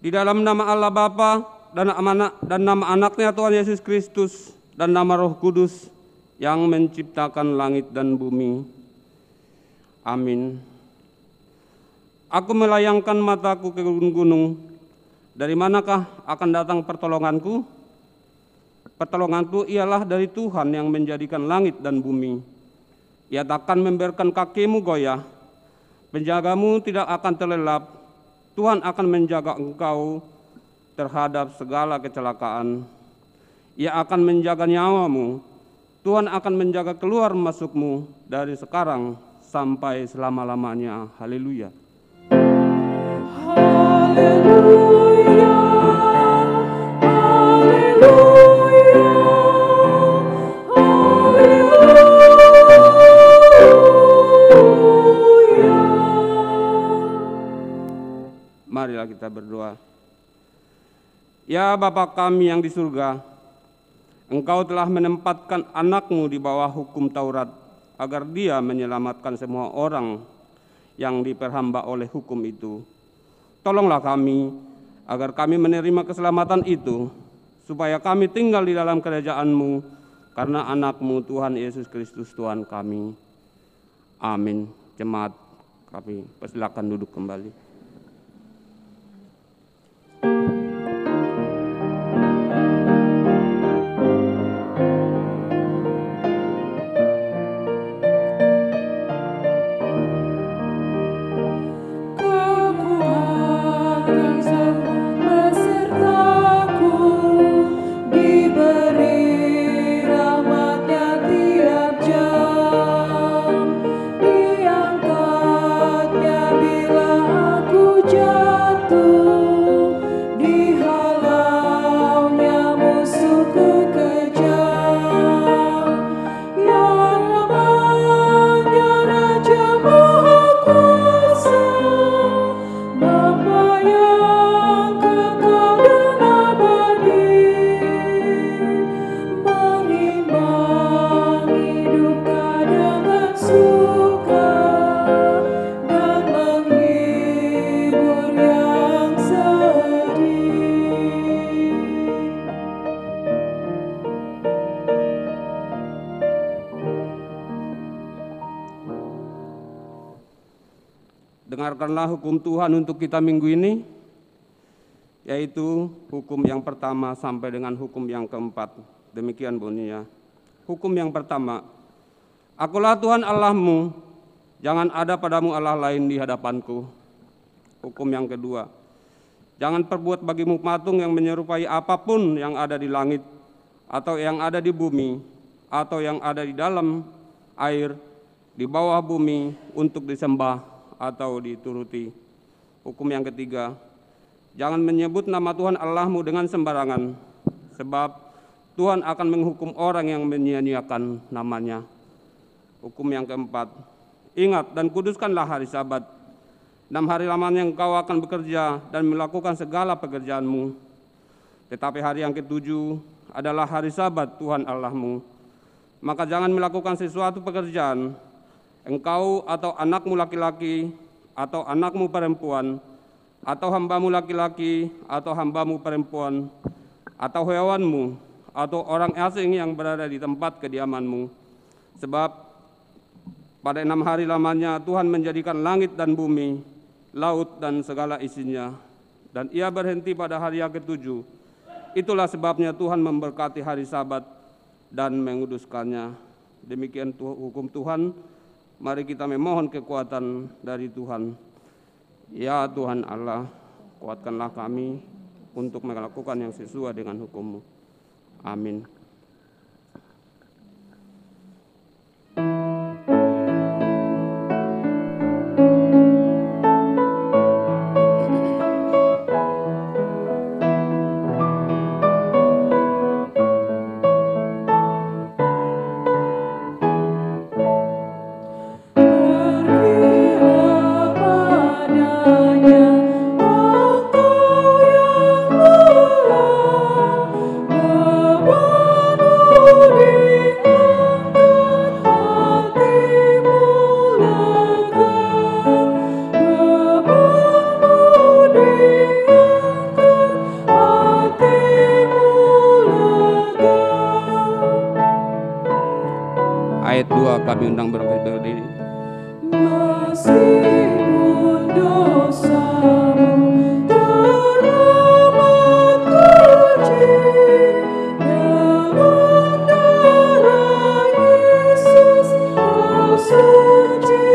Di dalam nama Allah Bapa dan nama anaknya Tuhan Yesus Kristus dan nama Roh Kudus yang menciptakan langit dan bumi. Amin. Aku melayangkan mataku ke gunung-gunung. Dari manakah akan datang pertolonganku? Pertolonganku ialah dari Tuhan yang menjadikan langit dan bumi. Ia takkan membiarkan kakimu goyah. Penjagamu tidak akan terlelap. Tuhan akan menjaga engkau terhadap segala kecelakaan. Ia akan menjaga nyawamu. Tuhan akan menjaga keluar masukmu dari sekarang sampai selama-lamanya. Haleluya. Haleluya. Haleluya. Haleluya. Marilah kita berdoa. Ya Bapa kami yang di surga, Engkau telah menempatkan anak-Mu di bawah hukum Taurat, agar Dia menyelamatkan semua orang yang diperhamba oleh hukum itu. Tolonglah kami, agar kami menerima keselamatan itu, supaya kami tinggal di dalam kerajaan-Mu, karena anak-Mu Tuhan Yesus Kristus Tuhan kami. Amin. Jemaat, kami persilakan duduk kembali. Dengarkanlah hukum Tuhan untuk kita minggu ini, yaitu hukum yang pertama sampai dengan hukum yang keempat. Demikian bunyinya. Hukum yang pertama, Akulah Tuhan Allahmu, jangan ada padamu Allah lain di hadapanku. Hukum yang kedua, jangan perbuat bagimu patung yang menyerupai apapun yang ada di langit, atau yang ada di bumi, atau yang ada di dalam air, di bawah bumi, untuk disembah atau dituruti. Hukum yang ketiga, jangan menyebut nama Tuhan Allahmu dengan sembarangan, sebab Tuhan akan menghukum orang yang menyia-nyiakan namanya. Hukum yang keempat, ingat dan kuduskanlah hari Sabat. 6 hari lamanya engkau akan bekerja dan melakukan segala pekerjaanmu. Tetapi hari yang ketujuh adalah hari Sabat Tuhan Allahmu. Maka jangan melakukan sesuatu pekerjaan, engkau atau anakmu laki-laki, atau anakmu perempuan, atau hambamu laki-laki, atau hambamu perempuan, atau hewanmu, atau orang asing yang berada di tempat kediamanmu. Sebab pada 6 hari lamanya Tuhan menjadikan langit dan bumi, laut dan segala isinya, dan Ia berhenti pada hari yang ketujuh. Itulah sebabnya Tuhan memberkati hari Sabat dan menguduskannya. Demikian hukum Tuhan. Mari kita memohon kekuatan dari Tuhan. Ya Tuhan Allah, kuatkanlah kami untuk melakukan yang sesuai dengan hukum-Mu. Amin. Engkau yang mulia, Kami undang berdiri. Meskipun dosamu teramat kecil, dengan darah Yesus kau suci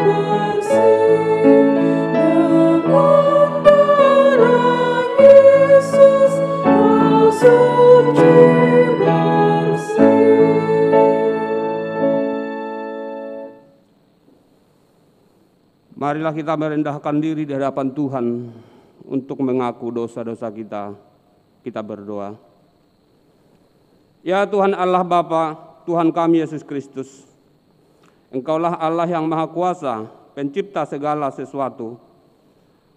bersih. Dengan darah Yesus kau suci bersih. Marilah kita merendahkan diri di hadapan Tuhan untuk mengaku dosa-dosa kita. Kita berdoa. Ya Tuhan Allah Bapa, Tuhan kami Yesus Kristus, Engkaulah Allah yang Maha Kuasa, pencipta segala sesuatu.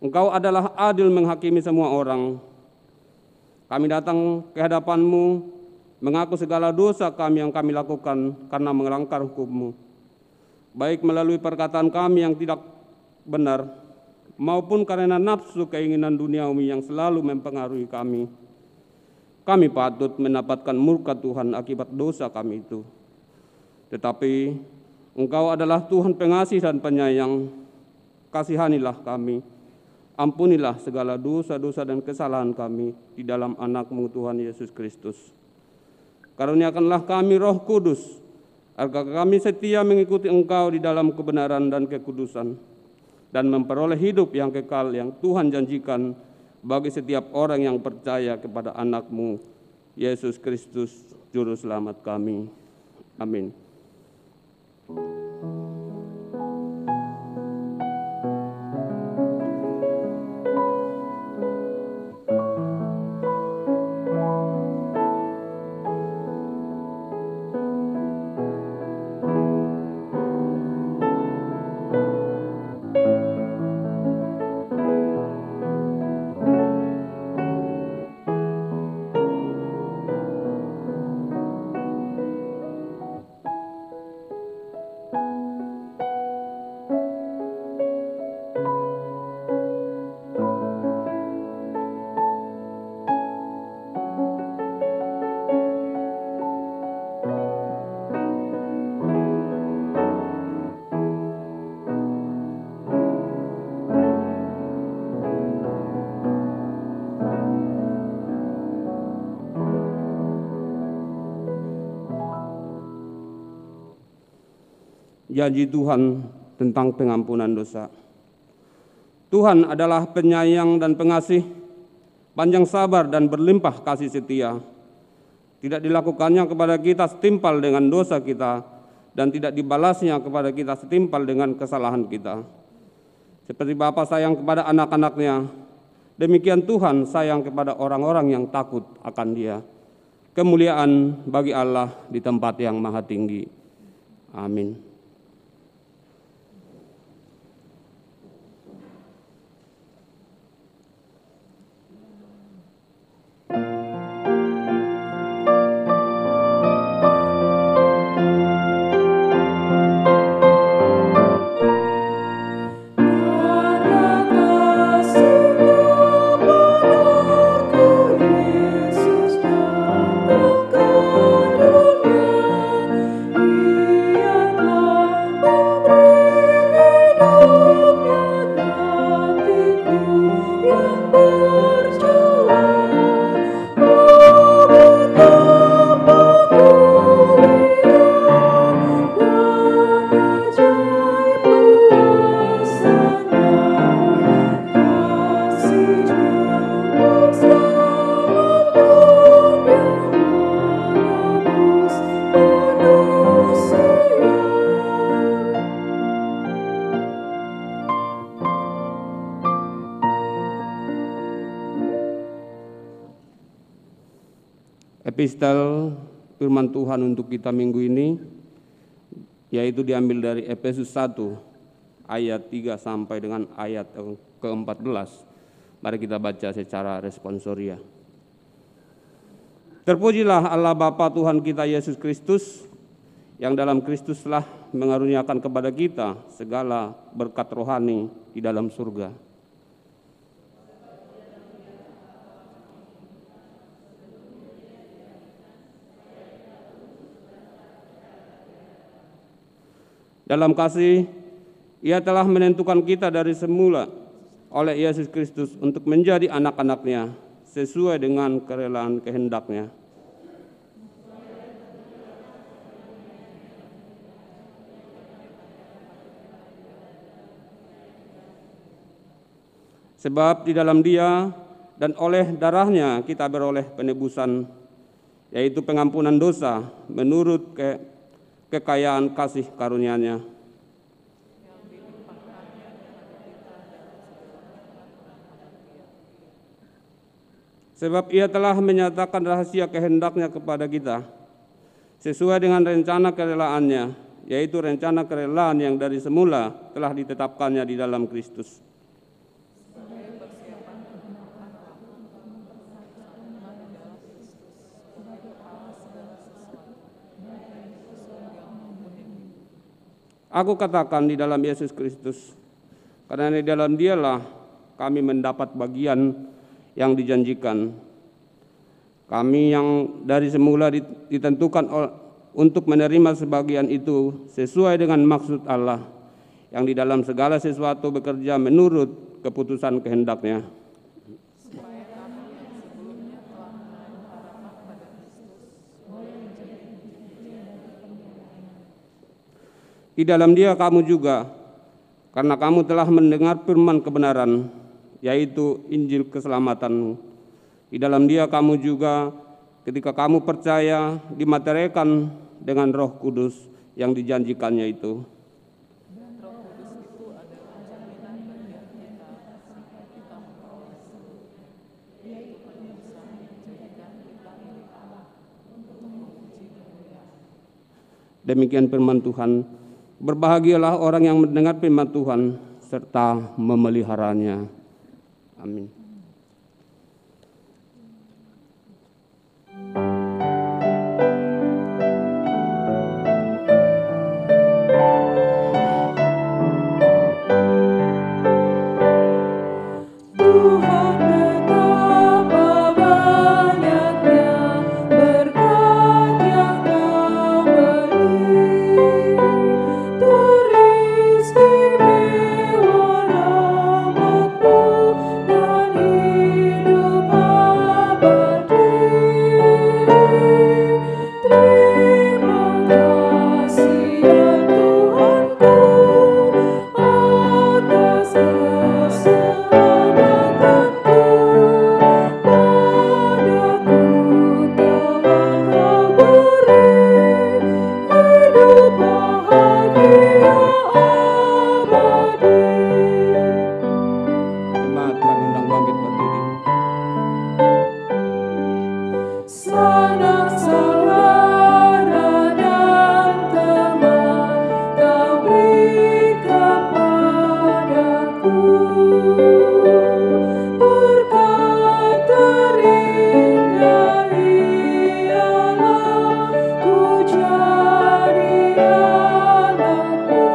Engkau adalah adil menghakimi semua orang. Kami datang ke hadapan-Mu, mengaku segala dosa kami yang kami lakukan karena melanggar hukum-Mu, baik melalui perkataan kami yang tidak benar, maupun karena nafsu keinginan duniawi yang selalu mempengaruhi kami. Kami patut mendapatkan murka Tuhan akibat dosa kami itu. Tetapi Engkau adalah Tuhan pengasih dan penyayang. Kasihanilah kami, ampunilah segala dosa-dosa dan kesalahan kami di dalam anak-Mu Tuhan Yesus Kristus. Karuniakanlah kami Roh Kudus, agar kami setia mengikuti Engkau di dalam kebenaran dan kekudusan, dan memperoleh hidup yang kekal yang Tuhan janjikan bagi setiap orang yang percaya kepada anak-Mu, Yesus Kristus, Juru Selamat kami. Amin. Janji Tuhan tentang pengampunan dosa. Tuhan adalah penyayang dan pengasih, panjang sabar dan berlimpah kasih setia. Tidak dilakukannya kepada kita setimpal dengan dosa kita, dan tidak dibalasnya kepada kita setimpal dengan kesalahan kita. Seperti Bapa sayang kepada anak-anaknya, demikian Tuhan sayang kepada orang-orang yang takut akan Dia. Kemuliaan bagi Allah di tempat yang maha tinggi. Amin. Epistel firman Tuhan untuk kita minggu ini, yaitu diambil dari Efesus 1 ayat 3 sampai dengan ayat ke-14. Mari kita baca secara responsoria. Terpujilah Allah Bapa Tuhan kita Yesus Kristus, yang dalam Kristus telah mengaruniakan kepada kita segala berkat rohani di dalam surga. Dalam kasih, Ia telah menentukan kita dari semula oleh Yesus Kristus untuk menjadi anak-anak-Nya sesuai dengan kerelaan kehendak-Nya. Sebab di dalam Dia dan oleh darah-Nya kita beroleh penebusan, yaitu pengampunan dosa menurut kekayaan kasih karunia-Nya. Sebab Ia telah menyatakan rahasia kehendak-Nya kepada kita, sesuai dengan rencana kerelaan-Nya, yaitu rencana kerelaan yang dari semula telah ditetapkannya di dalam Kristus. Aku katakan di dalam Yesus Kristus, karena di dalam Dialah kami mendapat bagian yang dijanjikan. Kami yang dari semula ditentukan untuk menerima sebagian itu sesuai dengan maksud Allah, yang di dalam segala sesuatu bekerja menurut keputusan kehendak-Nya. Di dalam Dia kamu juga, karena kamu telah mendengar firman kebenaran, yaitu Injil keselamatan. Di dalam Dia kamu juga, ketika kamu percaya, dimateraikan dengan Roh Kudus yang dijanjikannya itu. Demikian firman Tuhan. Berbahagialah orang yang mendengar firman Tuhan serta memeliharanya. Amin. Tuhan betapa banyaknya berkat yang Kau beri, teristimewa rahmat-Mu dan hidup abadi. Terima kasih ya Tuhanku atas keselamatanku, padaku telah Kau beri hidup bahagia abadi. Jemaat kami undang bangkit berdiri. Sanak saudara dan teman Kau beri kepadaku, berkat terindah ialah ku jadi anak-Mu.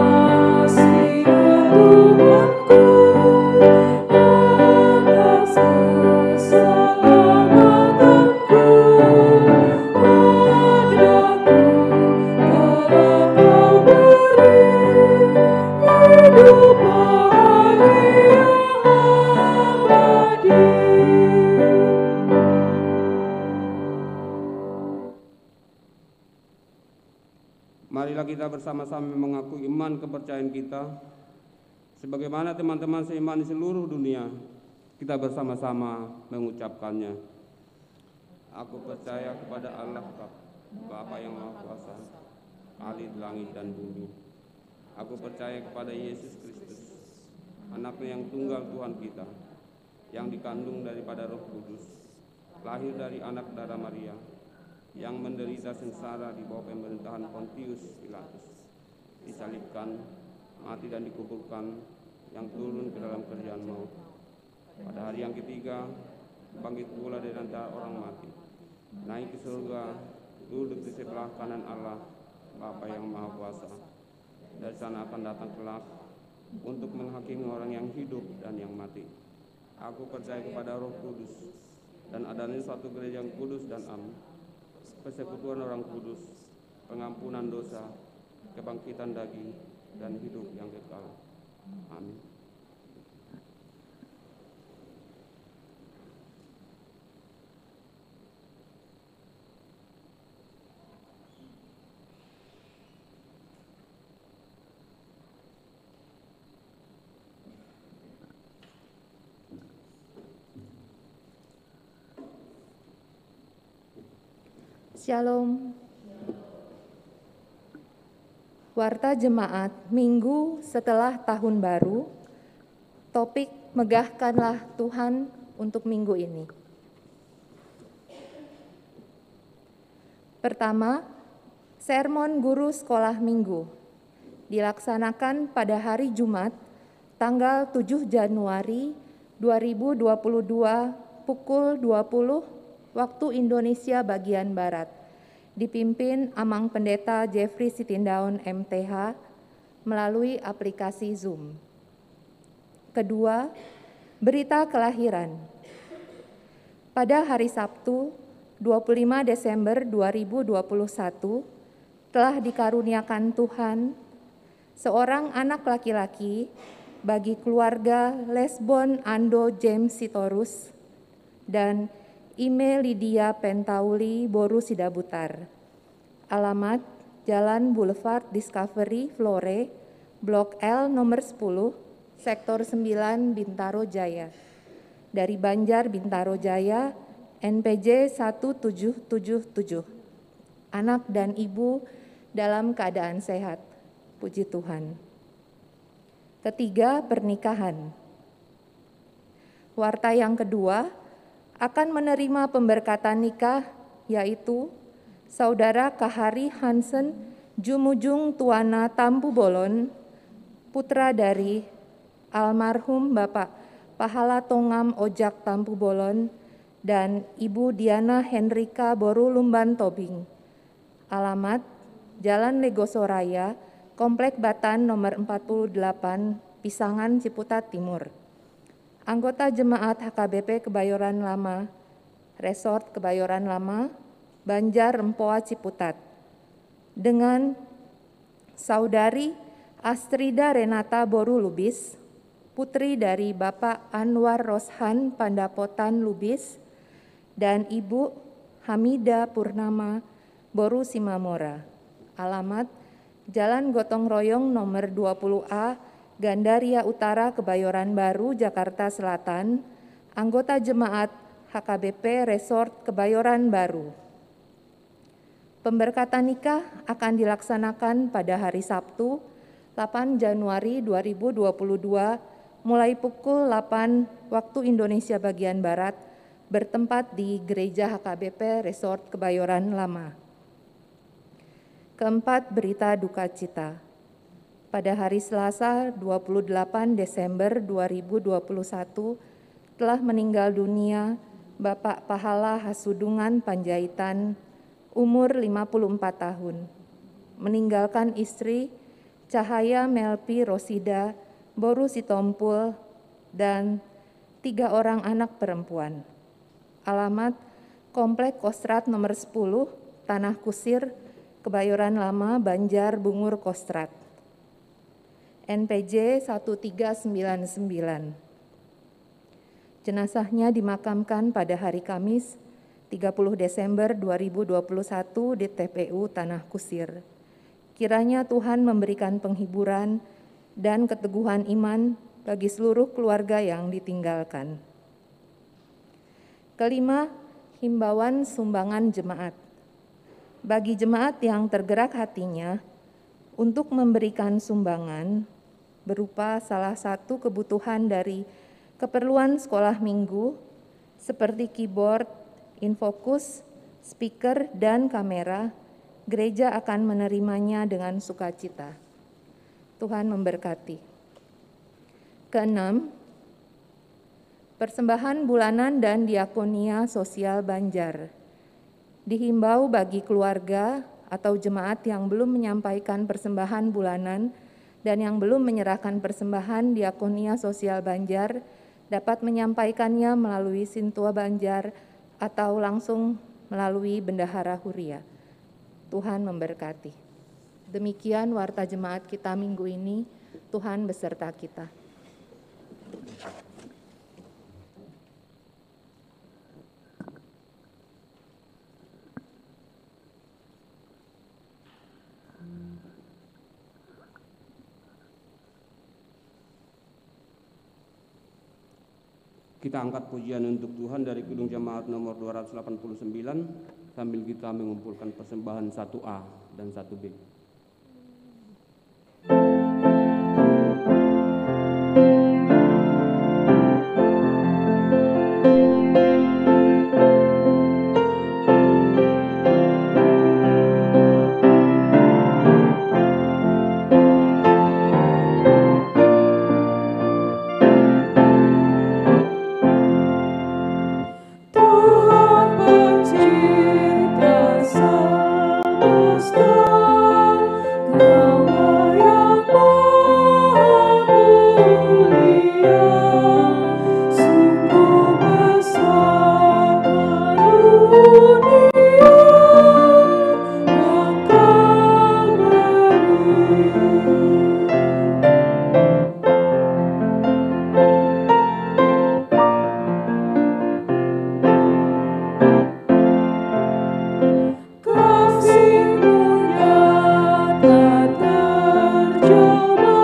Terima kasih ya Tuhanku atas keselamatanku, padaku telah Kau beri hidup bahagia abadi. Marilah kita bersama-sama mengaku iman kepercayaan kita, sebagaimana teman-teman seiman di seluruh dunia, kita bersama-sama mengucapkannya. Aku percaya kepada Allah Bapa yang Maha Kuasa, Ahli langit dan bumi. Aku percaya kepada Yesus Kristus, Anak-Nya yang tunggal Tuhan kita, yang dikandung daripada Roh Kudus, lahir dari anak darah Maria, yang menderita sengsara di bawah pemerintahan Pontius Pilatus, disalibkan, mati dan dikuburkan, yang turun ke dalam kerjaan maut. Pada hari yang ketiga, bangkit pula dari antara orang mati, naik ke surga, duduk di sebelah kanan Allah, Bapa yang Maha Kuasa. Dari sana akan datang kelak untuk menghakimi orang yang hidup dan yang mati. Aku percaya kepada Roh Kudus dan adanya suatu gereja yang kudus dan am, persekutuan orang kudus, pengampunan dosa, kebangkitan daging, dan hidup yang kekal. Amin. Shalom. Warta Jemaat Minggu setelah Tahun Baru, topik megahkanlah Tuhan untuk minggu ini. Pertama, sermon guru sekolah minggu dilaksanakan pada hari Jumat, tanggal 7 Januari 2022 pukul 20 waktu Indonesia bagian Barat, dipimpin Amang Pendeta Jeffrey Sitindaun MTH melalui aplikasi Zoom. Kedua, berita kelahiran. Pada hari Sabtu, 25 Desember 2021, telah dikaruniakan Tuhan seorang anak laki-laki bagi keluarga Lesbon Ando James Sitorus dan Ime Lydia Pentauli Boru Sidabutar. Alamat Jalan Boulevard Discovery Flore, Blok L nomor 10, Sektor 9, Bintaro Jaya. Dari Banjar, Bintaro Jaya, NPJ 1777. Anak dan ibu dalam keadaan sehat. Puji Tuhan. Ketiga, pernikahan. Warta yang kedua akan menerima pemberkatan nikah, yaitu Saudara Kahari Hansen Jumujung Tuana Tampu Bolon, putra dari almarhum Bapak Pahala Tongam Ojak Tampu Bolon, dan Ibu Diana Henrika Boru Lumban Tobing. Alamat Jalan Legosoraya, Komplek Batan nomor 48, Pisangan, Ciputat Timur. Anggota Jemaat HKBP Kebayoran Lama, Resort Kebayoran Lama, Banjar Rempoa Ciputat, dengan Saudari Astrida Renata Boru Lubis, putri dari Bapak Anwar Roshan Pandapotan Lubis, dan Ibu Hamida Purnama Boru Simamora. Alamat Jalan Gotong Royong nomor 20A, Gandaria Utara, Kebayoran Baru, Jakarta Selatan, anggota Jemaat HKBP Resort Kebayoran Baru. Pemberkatan nikah akan dilaksanakan pada hari Sabtu, 8 Januari 2022, mulai pukul 8 waktu Indonesia bagian Barat, bertempat di Gereja HKBP Resort Kebayoran Lama. Keempat, berita duka cita. Pada hari Selasa 28 Desember 2021 telah meninggal dunia Bapak Pahala Hasudungan Panjaitan, umur 54 tahun, meninggalkan istri Cahaya Melpi Rosida Boru Sitompul dan 3 orang anak perempuan. Alamat Komplek Kostrad nomor 10, Tanah Kusir, Kebayoran Lama, Banjar, Bungur, Kostrad. NPJ 1399. Jenazahnya dimakamkan pada hari Kamis 30 Desember 2021 di TPU Tanah Kusir. Kiranya Tuhan memberikan penghiburan dan keteguhan iman bagi seluruh keluarga yang ditinggalkan. Kelima, himbauan sumbangan jemaat. Bagi jemaat yang tergerak hatinya untuk memberikan sumbangan berupa salah satu kebutuhan dari keperluan sekolah minggu seperti keyboard, infokus, speaker, dan kamera, gereja akan menerimanya dengan sukacita. Tuhan memberkati. Keenam, persembahan bulanan dan diakonia sosial Banjar. Dihimbau bagi keluarga atau jemaat yang belum menyampaikan persembahan bulanan dan yang belum menyerahkan persembahan diakonia sosial Banjar dapat menyampaikannya melalui Sintua Banjar atau langsung melalui Bendahara Huria. Tuhan memberkati. Demikian warta jemaat kita minggu ini. Tuhan beserta kita. Kita angkat pujian untuk Tuhan dari Kidung Jemaat nomor 289 sambil kita mengumpulkan persembahan 1A dan 1B. Tuhan pencipta semesta, Kau yang maha mulia, sungguh besar karunia yang Kau beri. Kasih-Mu nyata terjemah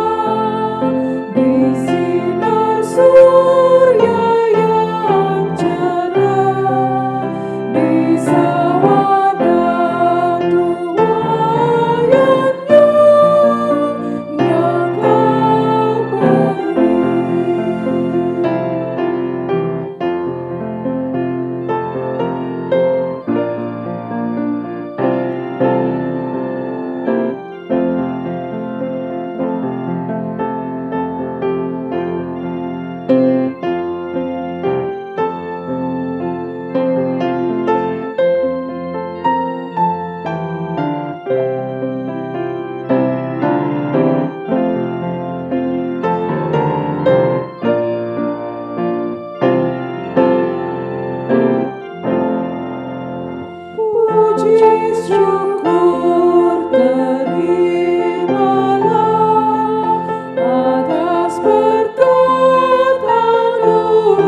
di sinar surya yang cerah, di sawah tuayannya yang Kau beri. Puji syukur terimalah atas berkat anugerah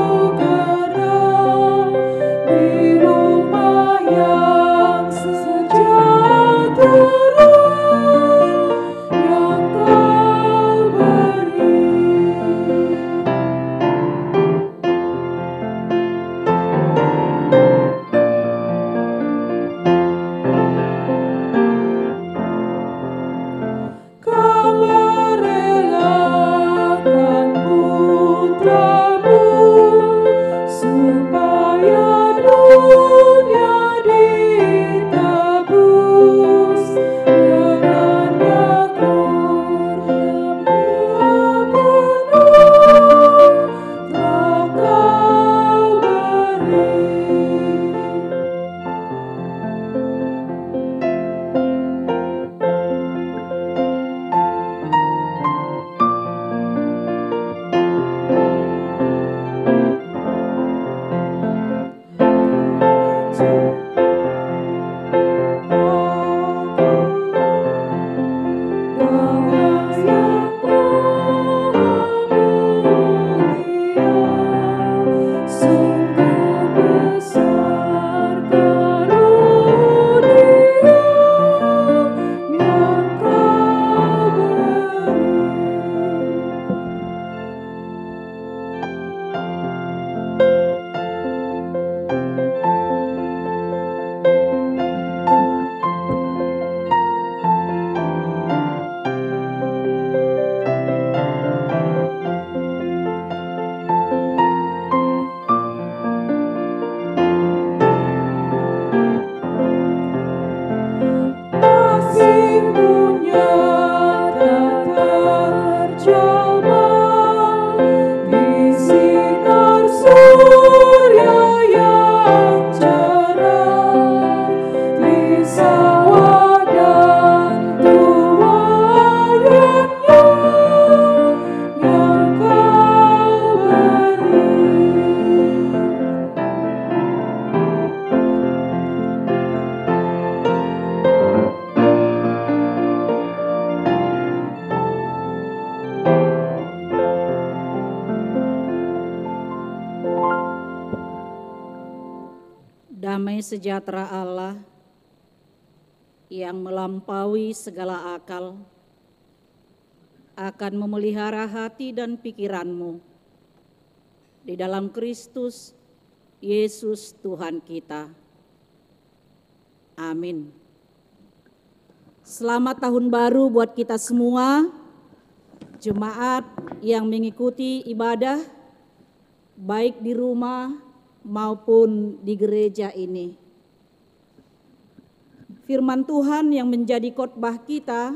di rumah yang sejahtera yang Kau beri. Kau merelakan putra-Mu supaya dunia ditebus dengannya kurnia penuh telah Kau beri. Kasih-Mu nyata terjemah di sinar surya yang cerah, di sawah dan tuayannya yang Kau beri. damai sejahtera Allah yang melampaui segala akal akan memelihara hati dan pikiranmu di dalam Kristus Yesus Tuhan kita. Amin. Selamat tahun baru buat kita semua, jemaat yang mengikuti ibadah baik di rumah maupun di gereja ini. Firman Tuhan yang menjadi khotbah kita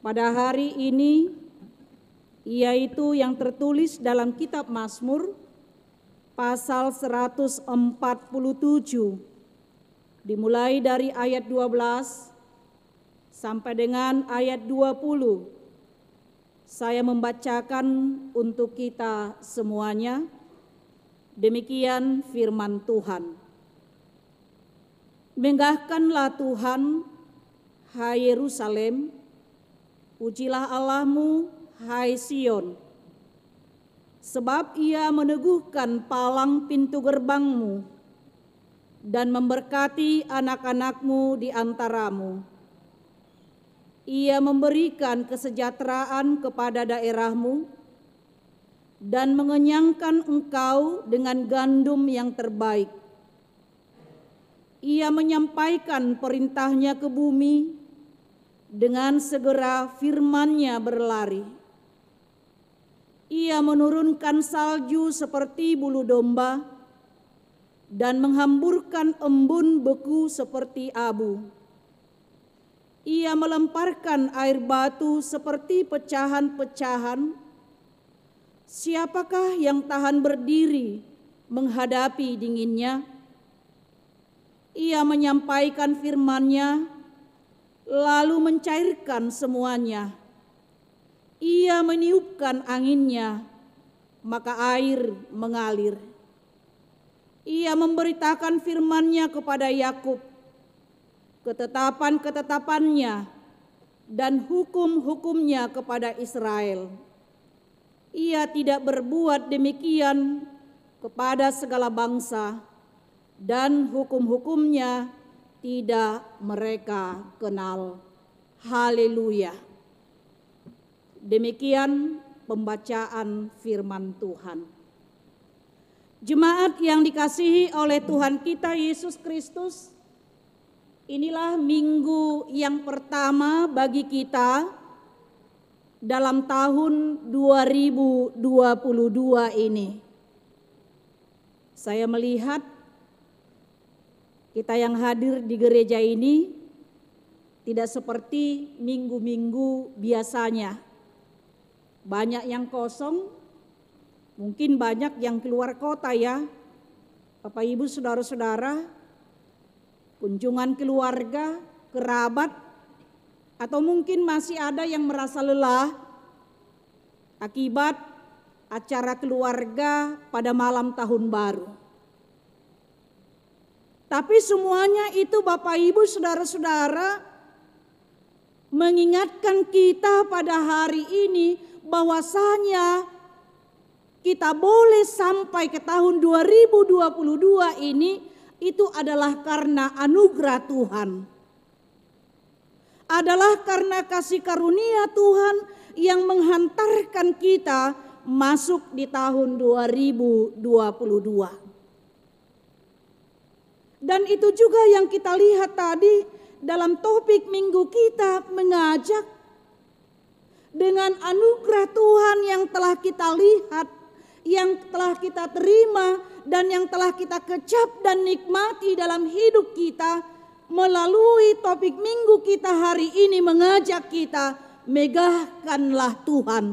pada hari ini yaitu yang tertulis dalam kitab Mazmur pasal 147 dimulai dari ayat 12 sampai dengan ayat 20. Saya membacakan untuk kita semuanya. Demikian firman Tuhan. Megahkanlah Tuhan, hai Yerusalem, pujilah Allahmu, hai Sion. Sebab Ia meneguhkan palang pintu gerbangmu dan memberkati anak-anakmu di antaramu. Ia memberikan kesejahteraan kepada daerahmu dan mengenyangkan engkau dengan gandum yang terbaik. Ia menyampaikan perintahnya ke bumi, dengan segera firman-Nya berlari. Ia menurunkan salju seperti bulu domba dan menghamburkan embun beku seperti abu. Ia melemparkan air batu seperti pecahan-pecahan. Siapakah yang tahan berdiri menghadapi dinginnya? Ia menyampaikan firman-Nya, lalu mencairkan semuanya. Ia meniupkan anginnya, maka air mengalir. Ia memberitakan firman-Nya kepada Yakub, ketetapan-ketetapannya dan hukum-hukumnya kepada Israel. Ia tidak berbuat demikian kepada segala bangsa, dan hukum-hukumnya tidak mereka kenal. Haleluya. Demikian pembacaan firman Tuhan. Jemaat yang dikasihi oleh Tuhan kita Yesus Kristus, inilah minggu yang pertama bagi kita dalam tahun 2022 ini. Saya melihat kita yang hadir di gereja ini tidak seperti minggu-minggu biasanya. Banyak yang kosong, mungkin banyak yang keluar kota ya. Bapak Ibu saudara-saudara, kunjungan keluarga, kerabat, atau mungkin masih ada yang merasa lelah akibat acara keluarga pada malam tahun baru. Tapi semuanya itu Bapak Ibu saudara-saudara mengingatkan kita pada hari ini bahwasanya kita boleh sampai ke tahun 2022 ini itu adalah karena anugerah Tuhan. Adalah karena kasih karunia Tuhan yang menghantarkan kita masuk di tahun 2022. Dan itu juga yang kita lihat tadi dalam topik minggu kita mengajak dengan anugerah Tuhan yang telah kita lihat, yang telah kita terima dan yang telah kita kecap dan nikmati dalam hidup kita. Melalui topik minggu kita hari ini mengajak kita megahkanlah Tuhan.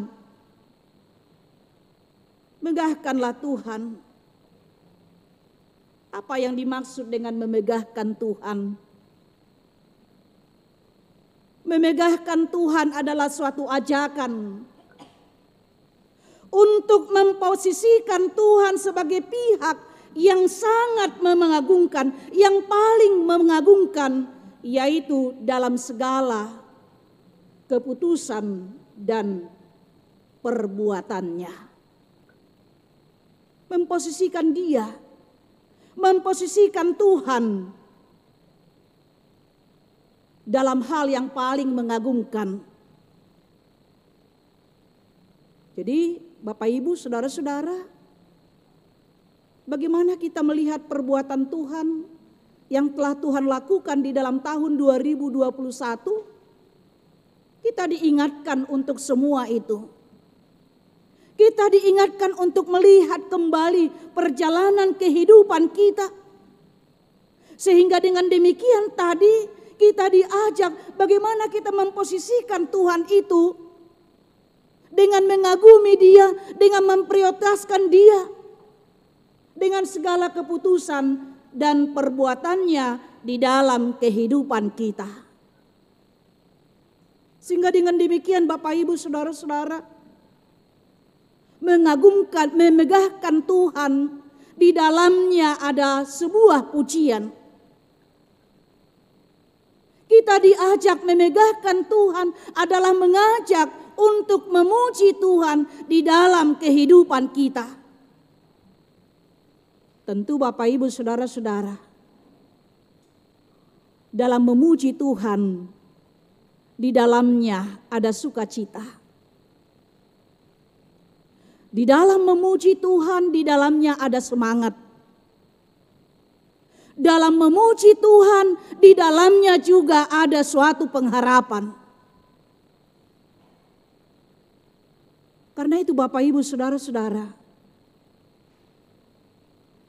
Megahkanlah Tuhan. Apa yang dimaksud dengan memegahkan Tuhan? Memegahkan Tuhan adalah suatu ajakan untuk memposisikan Tuhan sebagai pihak yang sangat mengagungkan, yang paling mengagungkan, yaitu dalam segala keputusan dan perbuatannya. Memposisikan Dia, memposisikan Tuhan dalam hal yang paling mengagumkan. Jadi Bapak Ibu, saudara-saudara, bagaimana kita melihat perbuatan Tuhan yang telah Tuhan lakukan di dalam tahun 2021? Kita diingatkan untuk semua itu. Kita diingatkan untuk melihat kembali perjalanan kehidupan kita. Sehingga dengan demikian tadi kita diajak bagaimana kita memposisikan Tuhan itu dengan mengagumi Dia, dengan memprioritaskan Dia, dengan segala keputusan dan perbuatannya di dalam kehidupan kita. Sehingga dengan demikian Bapak Ibu saudara-saudara, mengagumkan, memegahkan Tuhan, di dalamnya ada sebuah pujian. Kita diajak memegahkan Tuhan adalah mengajak untuk memuji Tuhan di dalam kehidupan kita. Tentu Bapak Ibu saudara-saudara, dalam memuji Tuhan, di dalamnya ada sukacita. Di dalam memuji Tuhan, di dalamnya ada semangat. Dalam memuji Tuhan, di dalamnya juga ada suatu pengharapan. Karena itu Bapak Ibu saudara-saudara,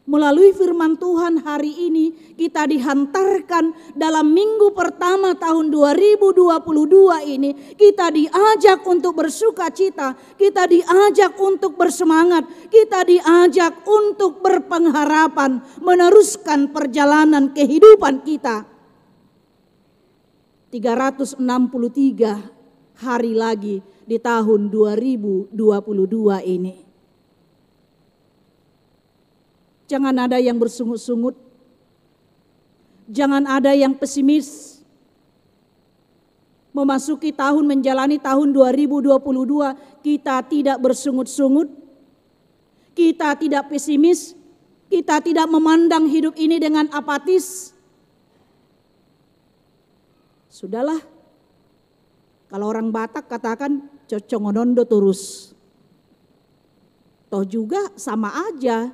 melalui firman Tuhan hari ini kita dihantarkan dalam minggu pertama tahun 2022 ini. Kita diajak untuk bersukacita, kita diajak untuk bersemangat, kita diajak untuk berpengharapan, meneruskan perjalanan kehidupan kita. 363 hari lagi di tahun 2022 ini. Jangan ada yang bersungut-sungut. Jangan ada yang pesimis. Memasuki tahun, menjalani tahun 2022, kita tidak bersungut-sungut. Kita tidak pesimis. Kita tidak memandang hidup ini dengan apatis. Sudahlah. Kalau orang Batak katakan cocongonondo terus. Toh juga sama aja.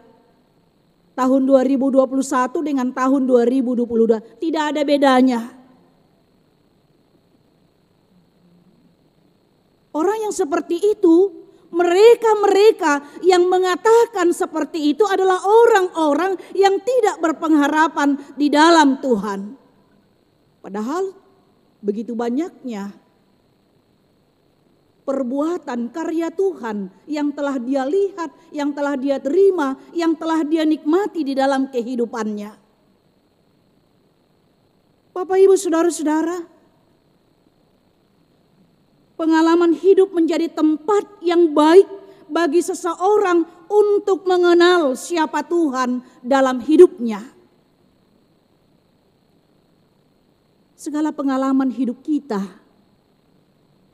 Tahun 2021 dengan tahun 2022 tidak ada bedanya. Orang yang seperti itu, mereka yang mengatakan seperti itu adalah orang-orang yang tidak berpengharapan di dalam Tuhan. Padahal begitu banyaknya perbuatan karya Tuhan yang telah dia lihat, yang telah dia terima, yang telah dia nikmati di dalam kehidupannya. Bapak Ibu saudara-saudara, pengalaman hidup menjadi tempat yang baik bagi seseorang untuk mengenal siapa Tuhan dalam hidupnya. Segala pengalaman hidup kita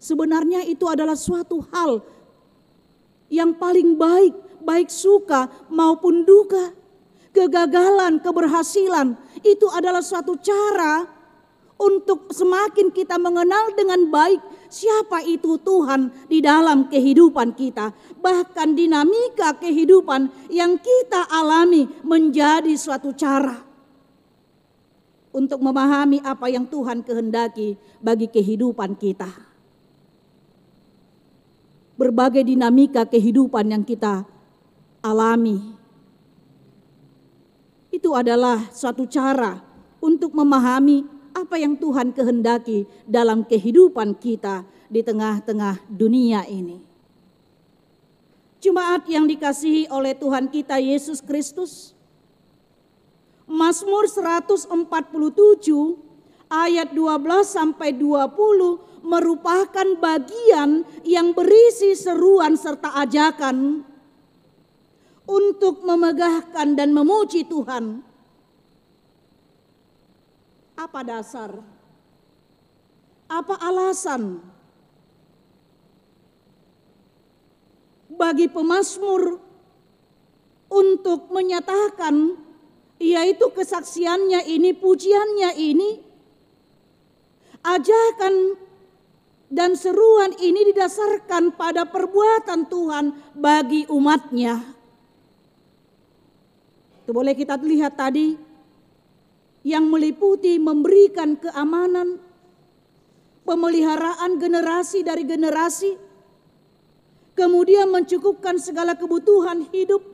sebenarnya itu adalah suatu hal yang paling baik, baik suka maupun duka. Kegagalan, keberhasilan itu adalah suatu cara untuk semakin kita mengenal dengan baik siapa itu Tuhan di dalam kehidupan kita. Bahkan dinamika kehidupan yang kita alami menjadi suatu cara untuk memahami apa yang Tuhan kehendaki bagi kehidupan kita. Berbagai dinamika kehidupan yang kita alami itu adalah suatu cara untuk memahami apa yang Tuhan kehendaki dalam kehidupan kita di tengah-tengah dunia ini. Jemaat yang dikasihi oleh Tuhan kita Yesus Kristus, Mazmur 147 ayat 12 sampai 20 merupakan bagian yang berisi seruan serta ajakan untuk memegahkan dan memuji Tuhan. Apa dasar? Apa alasan bagi pemazmur untuk menyatakan yaitu kesaksiannya ini, pujiannya ini, ajakan dan seruan ini didasarkan pada perbuatan Tuhan bagi umatnya. Itu boleh kita lihat tadi, yang meliputi memberikan keamanan, pemeliharaan generasi dari generasi, kemudian mencukupkan segala kebutuhan hidup,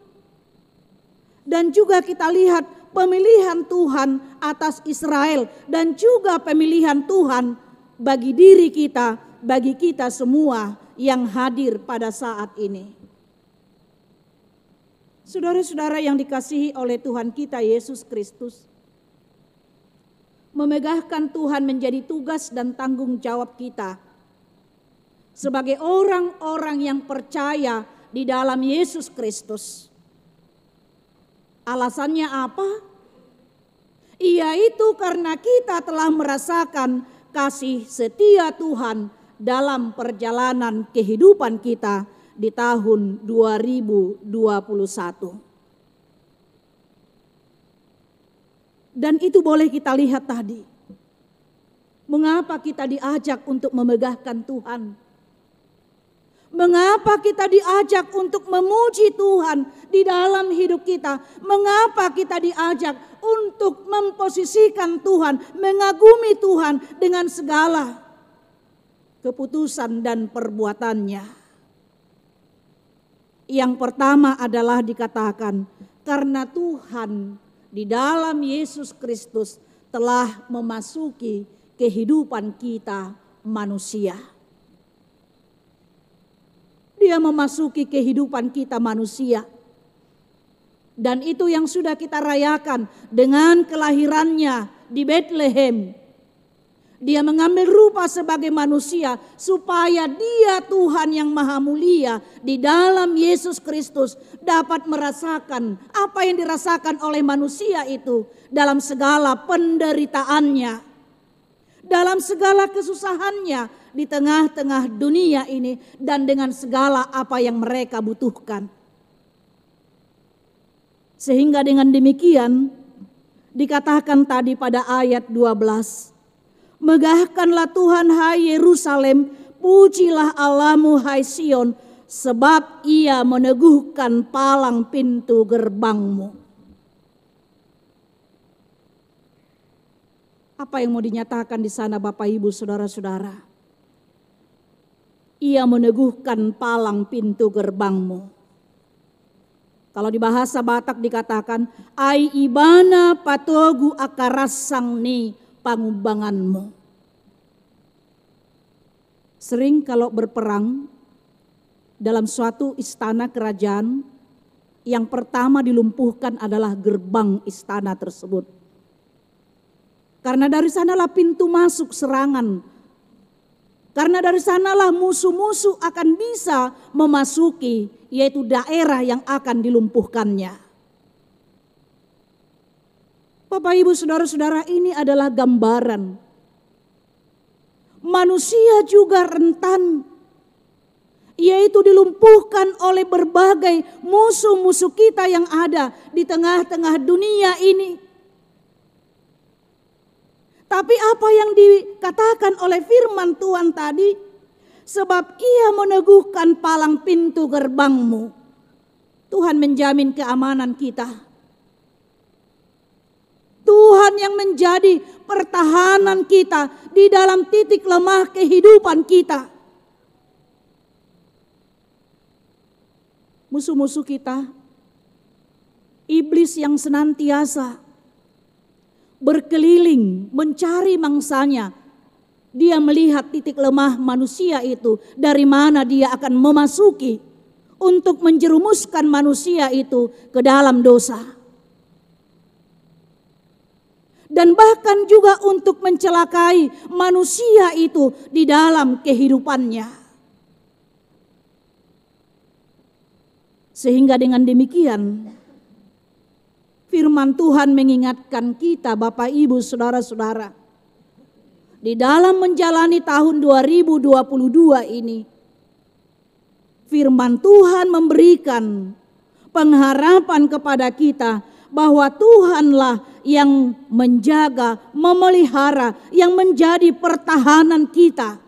dan juga kita lihat pemilihan Tuhan atas Israel, dan juga pemilihan Tuhan bagi diri kita, bagi kita semua yang hadir pada saat ini. Saudara-saudara yang dikasihi oleh Tuhan kita Yesus Kristus, memegahkan Tuhan menjadi tugas dan tanggung jawab kita sebagai orang-orang yang percaya di dalam Yesus Kristus. Alasannya apa? Yaitu karena kita telah merasakan kasih setia Tuhan dalam perjalanan kehidupan kita di tahun 2021. Dan itu boleh kita lihat tadi. Mengapa kita diajak untuk memegahkan Tuhan? Mengapa kita diajak untuk memuji Tuhan di dalam hidup kita? Mengapa kita diajak untuk memposisikan Tuhan, mengagumi Tuhan dengan segala keputusan dan perbuatannya? Yang pertama adalah dikatakan karena Tuhan di dalam Yesus Kristus telah memasuki kehidupan kita manusia. Dia memasuki kehidupan kita manusia. Dan itu yang sudah kita rayakan dengan kelahirannya di Bethlehem. Dia mengambil rupa sebagai manusia supaya Dia Tuhan yang Maha Mulia di dalam Yesus Kristus dapat merasakan apa yang dirasakan oleh manusia itu dalam segala penderitaannya, dalam segala kesusahannya di tengah-tengah dunia ini, dan dengan segala apa yang mereka butuhkan. Sehingga dengan demikian dikatakan tadi pada ayat 12, megahkanlah Tuhan hai Yerusalem, pujilah Allahmu hai Sion, sebab Ia meneguhkan palang pintu gerbangmu. Apa yang mau dinyatakan di sana Bapak Ibu Saudara-saudara? Ia meneguhkan palang pintu gerbangmu. Kalau di bahasa Batak dikatakan, ai ibana patogu akarasang ni pangumbanganmu. Sering kalau berperang dalam suatu istana kerajaan, yang pertama dilumpuhkan adalah gerbang istana tersebut. Karena dari sanalah pintu masuk serangan. Karena dari sanalah musuh-musuh akan bisa memasuki, yaitu daerah yang akan dilumpuhkannya. Bapak Ibu Saudara-saudara, ini adalah gambaran. Manusia juga rentan, yaitu dilumpuhkan oleh berbagai musuh-musuh kita yang ada di tengah-tengah dunia ini. Tapi apa yang dikatakan oleh firman Tuhan tadi, sebab Ia meneguhkan palang pintu gerbangmu. Tuhan menjamin keamanan kita. Tuhan yang menjadi pertahanan kita di dalam titik lemah kehidupan kita. Musuh-musuh kita, iblis yang senantiasa berkeliling mencari mangsanya. Dia melihat titik lemah manusia itu, dari mana dia akan memasuki untuk menjerumuskan manusia itu ke dalam dosa. Dan bahkan juga untuk mencelakai manusia itu di dalam kehidupannya. Sehingga dengan demikian firman Tuhan mengingatkan kita Bapak Ibu Saudara-saudara, di dalam menjalani tahun 2022 ini, firman Tuhan memberikan pengharapan kepada kita bahwa Tuhanlah yang menjaga, memelihara, yang menjadi pertahanan kita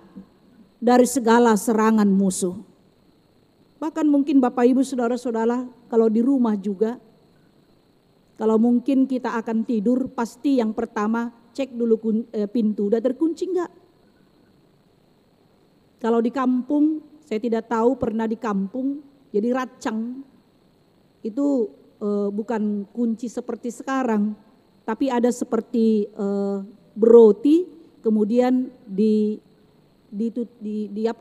dari segala serangan musuh. Bahkan mungkin Bapak Ibu Saudara-saudara, kalau di rumah juga, kalau mungkin kita akan tidur, pasti yang pertama cek dulu pintu udah terkunci enggak. Kalau di kampung, saya tidak tahu pernah di kampung, jadi racang itu bukan kunci seperti sekarang, tapi ada seperti beroti, kemudian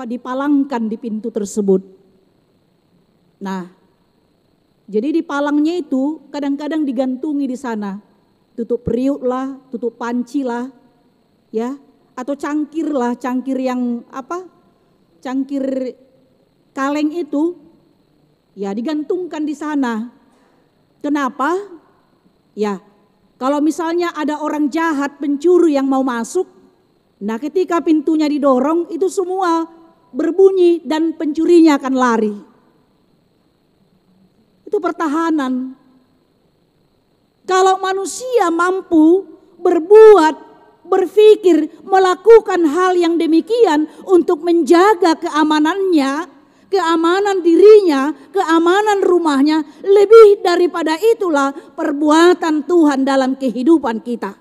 dipalangkan di pintu tersebut. Nah, jadi di palangnya itu kadang-kadang digantungi di sana, tutup periuk lah, tutup panci lah, ya, atau cangkir lah, cangkir yang cangkir kaleng itu, ya digantungkan di sana. Kenapa? Ya, kalau misalnya ada orang jahat, pencuri yang mau masuk, nah ketika pintunya didorong itu semua berbunyi dan pencurinya akan lari. Itu pertahanan. Kalau manusia mampu berbuat, berpikir, melakukan hal yang demikian untuk menjaga keamanannya, keamanan dirinya, keamanan rumahnya, lebih daripada itulah perbuatan Tuhan dalam kehidupan kita.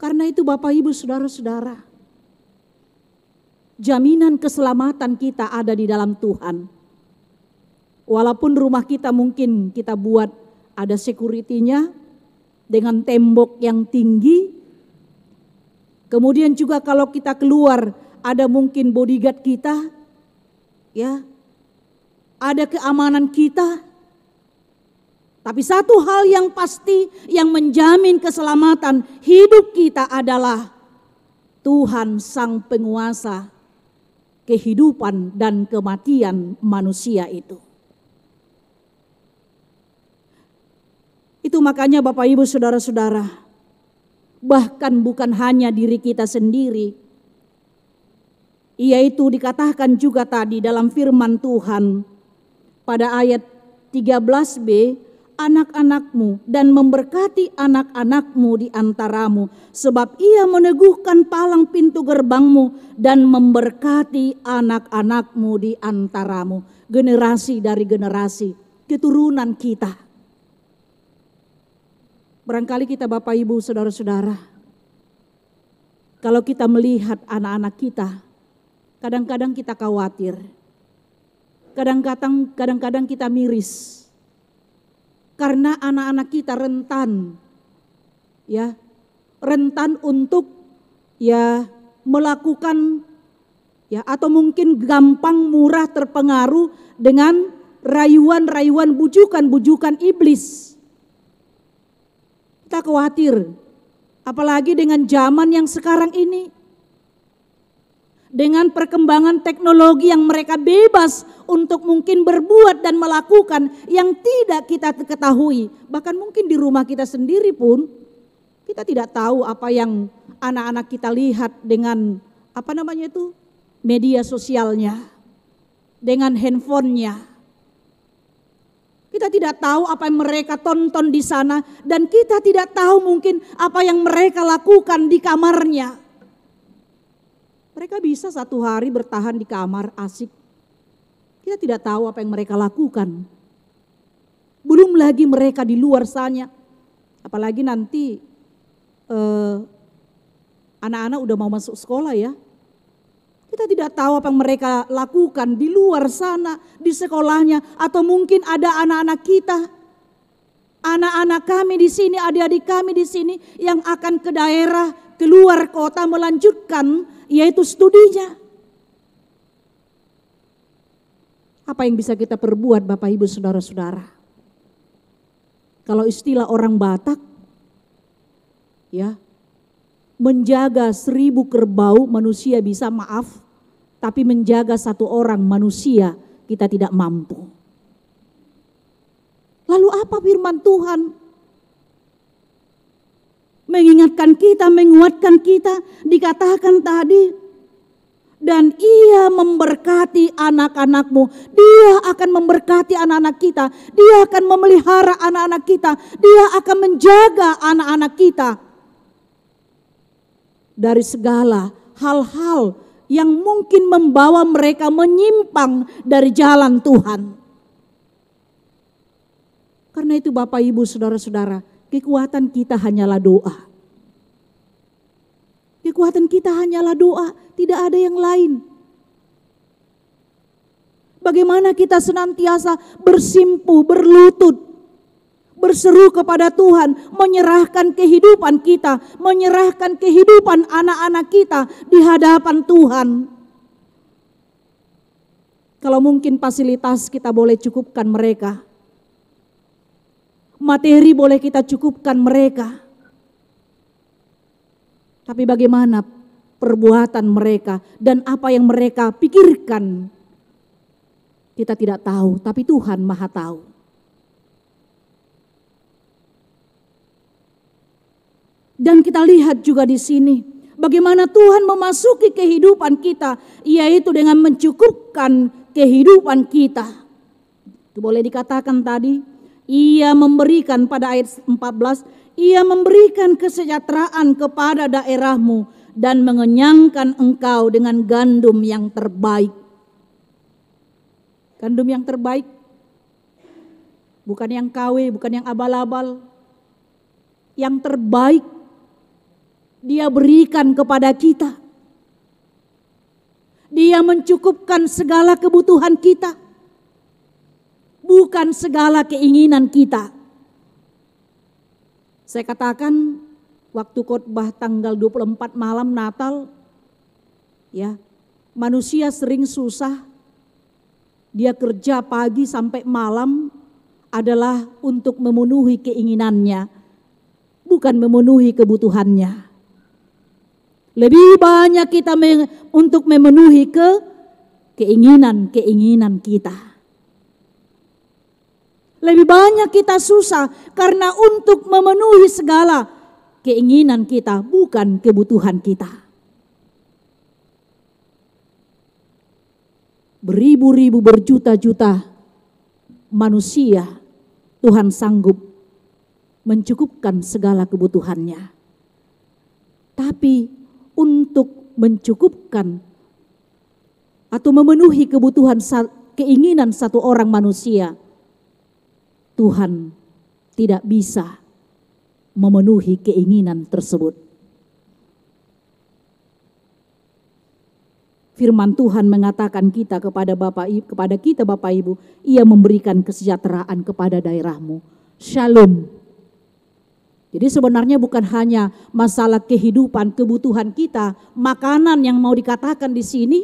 Karena itu Bapak Ibu Saudara-saudara, jaminan keselamatan kita ada di dalam Tuhan. Walaupun rumah kita mungkin kita buat ada security-nya dengan tembok yang tinggi. Kemudian juga kalau kita keluar ada mungkin bodyguard kita, ya, ada keamanan kita. Tapi satu hal yang pasti yang menjamin keselamatan hidup kita adalah Tuhan Sang Penguasa kehidupan dan kematian manusia itu. Itu makanya Bapak Ibu Saudara-saudara, bahkan bukan hanya diri kita sendiri, yaitu dikatakan juga tadi dalam firman Tuhan pada ayat 13b, anak-anakmu dan memberkati anak-anakmu di antaramu, sebab ia meneguhkan palang pintu gerbangmu dan memberkati anak-anakmu di antaramu. Generasi dari generasi, keturunan kita. Barangkali kita Bapak Ibu Saudara-saudara, kalau kita melihat anak-anak kita, kadang-kadang kita khawatir, kadang-kadang kita miris. Karena anak-anak kita rentan, ya, rentan untuk ya melakukan ya atau mungkin gampang mudah terpengaruh dengan rayuan-rayuan, bujukan-bujukan iblis. Kita khawatir, apalagi dengan zaman yang sekarang ini. Dengan perkembangan teknologi yang mereka bebas untuk mungkin berbuat dan melakukan yang tidak kita ketahui. Bahkan mungkin di rumah kita sendiri pun kita tidak tahu apa yang anak-anak kita lihat dengan media sosialnya, dengan handphonenya. Kita tidak tahu apa yang mereka tonton di sana dan kita tidak tahu mungkin apa yang mereka lakukan di kamarnya. Mereka bisa satu hari bertahan di kamar asik. Kita tidak tahu apa yang mereka lakukan. Belum lagi mereka di luar sana. Apalagi nanti anak-anak udah mau masuk sekolah ya. Kita tidak tahu apa yang mereka lakukan di luar sana, di sekolahnya. Atau mungkin ada anak-anak kita. Anak-anak kami di sini, adik-adik kami di sini yang akan ke daerah, keluar kota melanjutkan yaitu studinya. Apa yang bisa kita perbuat Bapak Ibu Saudara-saudara? Kalau istilah orang Batak, ya, menjaga 1000 kerbau manusia bisa maaf, tapi menjaga 1 orang manusia kita tidak mampu. Lalu apa firman Tuhan? Mengingatkan kita, menguatkan kita, dikatakan tadi, Dan Ia memberkati anak-anakmu. Dia akan memberkati anak-anak kita. Dia akan memelihara anak-anak kita. Dia akan menjaga anak-anak kita dari segala hal-hal yang mungkin membawa mereka menyimpang dari jalan Tuhan. Karena itu Bapak Ibu Saudara-saudara, kekuatan kita hanyalah doa. Kekuatan kita hanyalah doa, tidak ada yang lain. Bagaimana kita senantiasa bersimpu, berlutut, berseru kepada Tuhan, menyerahkan kehidupan kita, menyerahkan kehidupan anak-anak kita di hadapan Tuhan. Kalau mungkin fasilitas kita boleh cukupkan mereka, materi boleh kita cukupkan mereka, tapi bagaimana perbuatan mereka dan apa yang mereka pikirkan, kita tidak tahu, tapi Tuhan Maha tahu. Dan kita lihat juga di sini bagaimana Tuhan memasuki kehidupan kita, yaitu dengan mencukupkan kehidupan kita. Itu boleh dikatakan tadi, Ia memberikan pada ayat 14, Ia memberikan kesejahteraan kepada daerahmu dan mengenyangkan engkau dengan gandum yang terbaik. Gandum yang terbaik, bukan yang KW, bukan yang abal-abal. Yang terbaik Dia berikan kepada kita. Dia mencukupkan segala kebutuhan kita, bukan segala keinginan kita. Saya katakan waktu khotbah tanggal 24 malam Natal, ya, manusia sering susah. Dia kerja pagi sampai malam adalah untuk memenuhi keinginannya, bukan memenuhi kebutuhannya. Lebih banyak kita untuk memenuhi keinginan kita. Lebih banyak kita susah karena untuk memenuhi segala keinginan kita, bukan kebutuhan kita. Beribu-ribu, berjuta-juta manusia Tuhan sanggup mencukupkan segala kebutuhannya. Tapi untuk mencukupkan atau memenuhi kebutuhan keinginan satu orang manusia, Tuhan tidak bisa memenuhi keinginan tersebut. Firman Tuhan mengatakan kepada kita Bapak Ibu, Ia memberikan kesejahteraan kepada daerahmu. Shalom. Jadi sebenarnya bukan hanya masalah kehidupan, kebutuhan kita, makanan yang mau dikatakan di sini.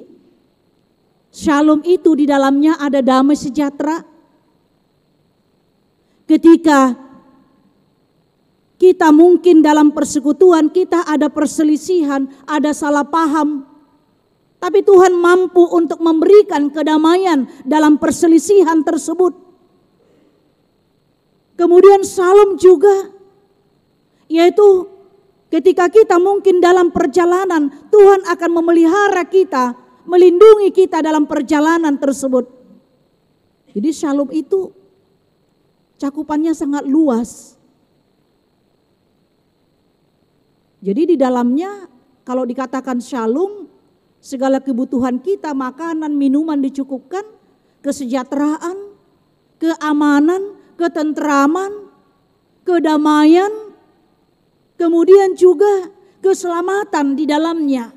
Shalom itu di dalamnya ada damai sejahtera. Ketika kita mungkin dalam persekutuan kita ada perselisihan, ada salah paham, tapi Tuhan mampu untuk memberikan kedamaian dalam perselisihan tersebut. Kemudian shalom juga, yaitu ketika kita mungkin dalam perjalanan, Tuhan akan memelihara kita, melindungi kita dalam perjalanan tersebut. Jadi shalom itu cakupannya sangat luas. Jadi di dalamnya kalau dikatakan shalom, segala kebutuhan kita, makanan, minuman dicukupkan, kesejahteraan, keamanan, ketentraman, kedamaian, kemudian juga keselamatan di dalamnya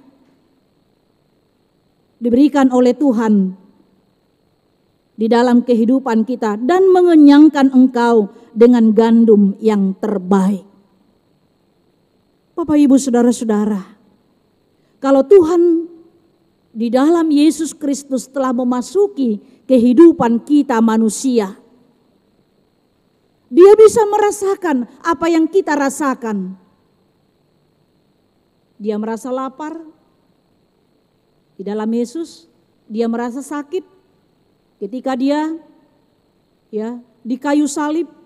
diberikan oleh Tuhan di dalam kehidupan kita dan mengenyangkan engkau dengan gandum yang terbaik. Bapak Ibu Saudara-saudara, kalau Tuhan di dalam Yesus Kristus telah memasuki kehidupan kita manusia, Dia bisa merasakan apa yang kita rasakan. Dia merasa lapar di dalam Yesus, Dia merasa sakit ketika Dia di kayu salib.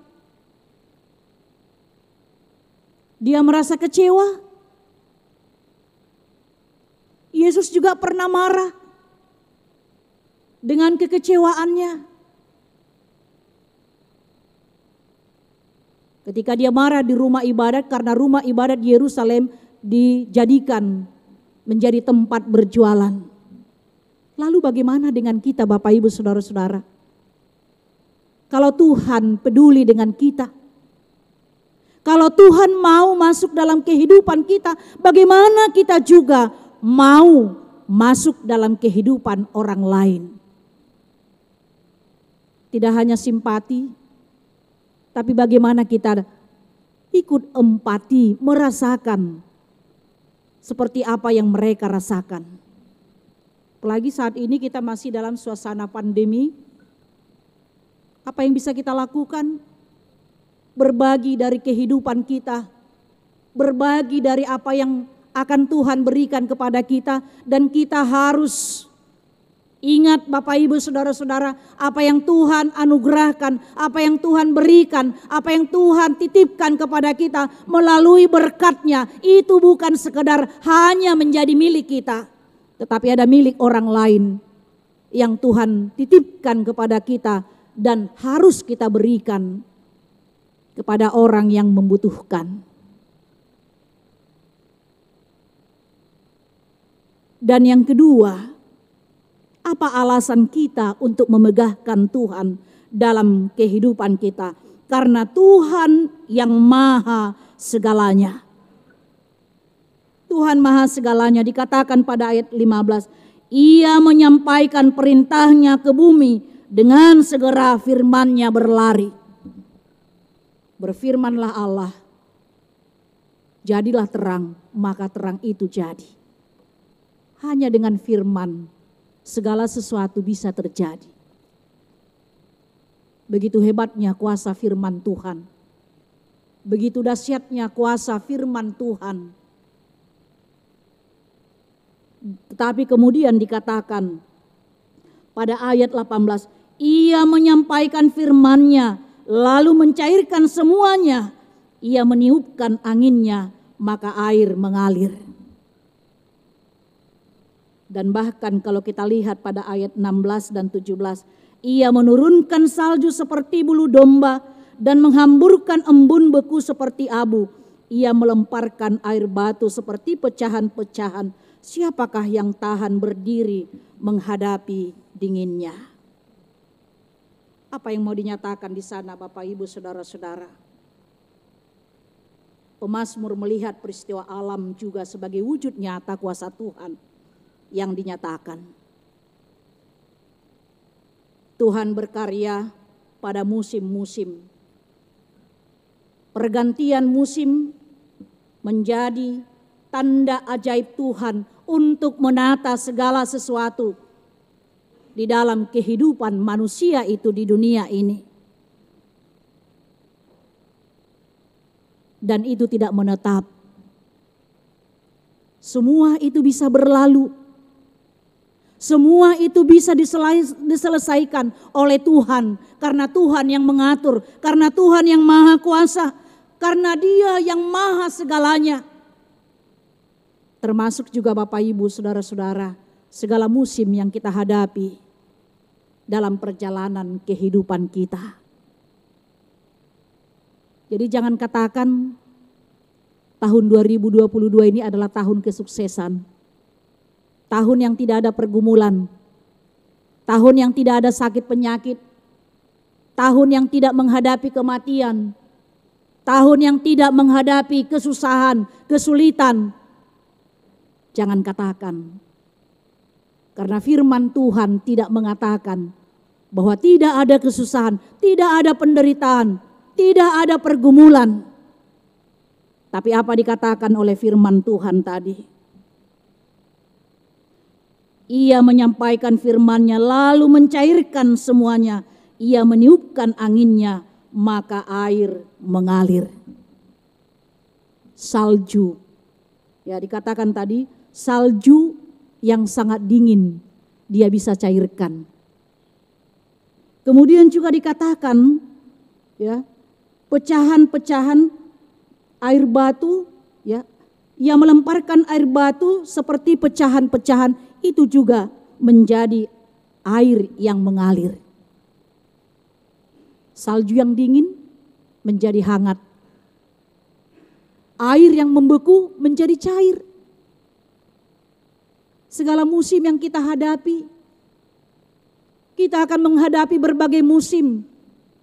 Dia merasa kecewa. Yesus juga pernah marah dengan kekecewaannya. Ketika dia marah di rumah ibadat karena rumah ibadat Yerusalem dijadikan menjadi tempat berjualan. Lalu bagaimana dengan kita Bapak Ibu Saudara-saudara? Kalau Tuhan peduli dengan kita, kalau Tuhan mau masuk dalam kehidupan kita, bagaimana kita juga mau masuk dalam kehidupan orang lain? Tidak hanya simpati, tapi bagaimana kita ikut empati, merasakan seperti apa yang mereka rasakan. Apalagi saat ini kita masih dalam suasana pandemi. Apa yang bisa kita lakukan? Berbagi dari kehidupan kita, berbagi dari apa yang akan Tuhan berikan kepada kita, dan kita harus ingat Bapak Ibu Saudara-saudara, apa yang Tuhan anugerahkan, apa yang Tuhan berikan, apa yang Tuhan titipkan kepada kita melalui berkat-Nya, itu bukan sekedar hanya menjadi milik kita, tetapi ada milik orang lain yang Tuhan titipkan kepada kita dan harus kita berikan kepada orang yang membutuhkan. Dan yang kedua, apa alasan kita untuk memegahkan Tuhan dalam kehidupan kita? Karena Tuhan yang maha segalanya. Tuhan maha segalanya, dikatakan pada ayat 15. Ia menyampaikan perintahnya ke bumi, dengan segera firman-Nya berlari. Berfirmanlah Allah, jadilah terang, maka terang itu jadi. Hanya dengan firman segala sesuatu bisa terjadi. Begitu hebatnya kuasa firman Tuhan. Begitu dahsyatnya kuasa firman Tuhan. Tetapi kemudian dikatakan pada ayat 18, Ia menyampaikan firman-Nya, lalu mencairkan semuanya. Ia meniupkan anginnya, maka air mengalir. Dan bahkan kalau kita lihat pada ayat 16 dan 17, Ia menurunkan salju seperti bulu domba dan menghamburkan embun beku seperti abu. Ia melemparkan air batu seperti pecahan-pecahan. Siapakah yang tahan berdiri menghadapi dinginnya? Apa yang mau dinyatakan di sana Bapak Ibu Saudara-saudara? Pemazmur melihat peristiwa alam juga sebagai wujud nyata kuasa Tuhan yang dinyatakan. Tuhan berkarya pada musim-musim. Pergantian musim menjadi tanda ajaib Tuhan untuk menata segala sesuatu di dalam kehidupan manusia itu di dunia ini. Dan itu tidak menetap. Semua itu bisa berlalu. Semua itu bisa diselesaikan oleh Tuhan. Karena Tuhan yang mengatur. Karena Tuhan yang maha kuasa. Karena Dia yang maha segalanya. Termasuk juga Bapak Ibu Saudara-saudara, segala musim yang kita hadapi dalam perjalanan kehidupan kita. Jadi jangan katakan tahun 2022 ini adalah tahun kesuksesan. Tahun yang tidak ada pergumulan. Tahun yang tidak ada sakit penyakit. Tahun yang tidak menghadapi kematian. Tahun yang tidak menghadapi kesusahan, kesulitan. Jangan katakan. Karena firman Tuhan tidak mengatakan bahwa tidak ada kesusahan, tidak ada penderitaan, tidak ada pergumulan. Tapi apa dikatakan oleh firman Tuhan tadi? Ia menyampaikan firman-Nya lalu mencairkan semuanya. Ia meniupkan anginnya, maka air mengalir. Salju. Ya, dikatakan tadi salju yang sangat dingin dia bisa cairkan. Kemudian juga dikatakan ya, pecahan-pecahan air batu ya Ia melemparkan air batu seperti pecahan-pecahan, itu juga menjadi air yang mengalir. Salju yang dingin menjadi hangat. Air yang membeku menjadi cair. Segala musim yang kita hadapi, kita akan menghadapi berbagai musim,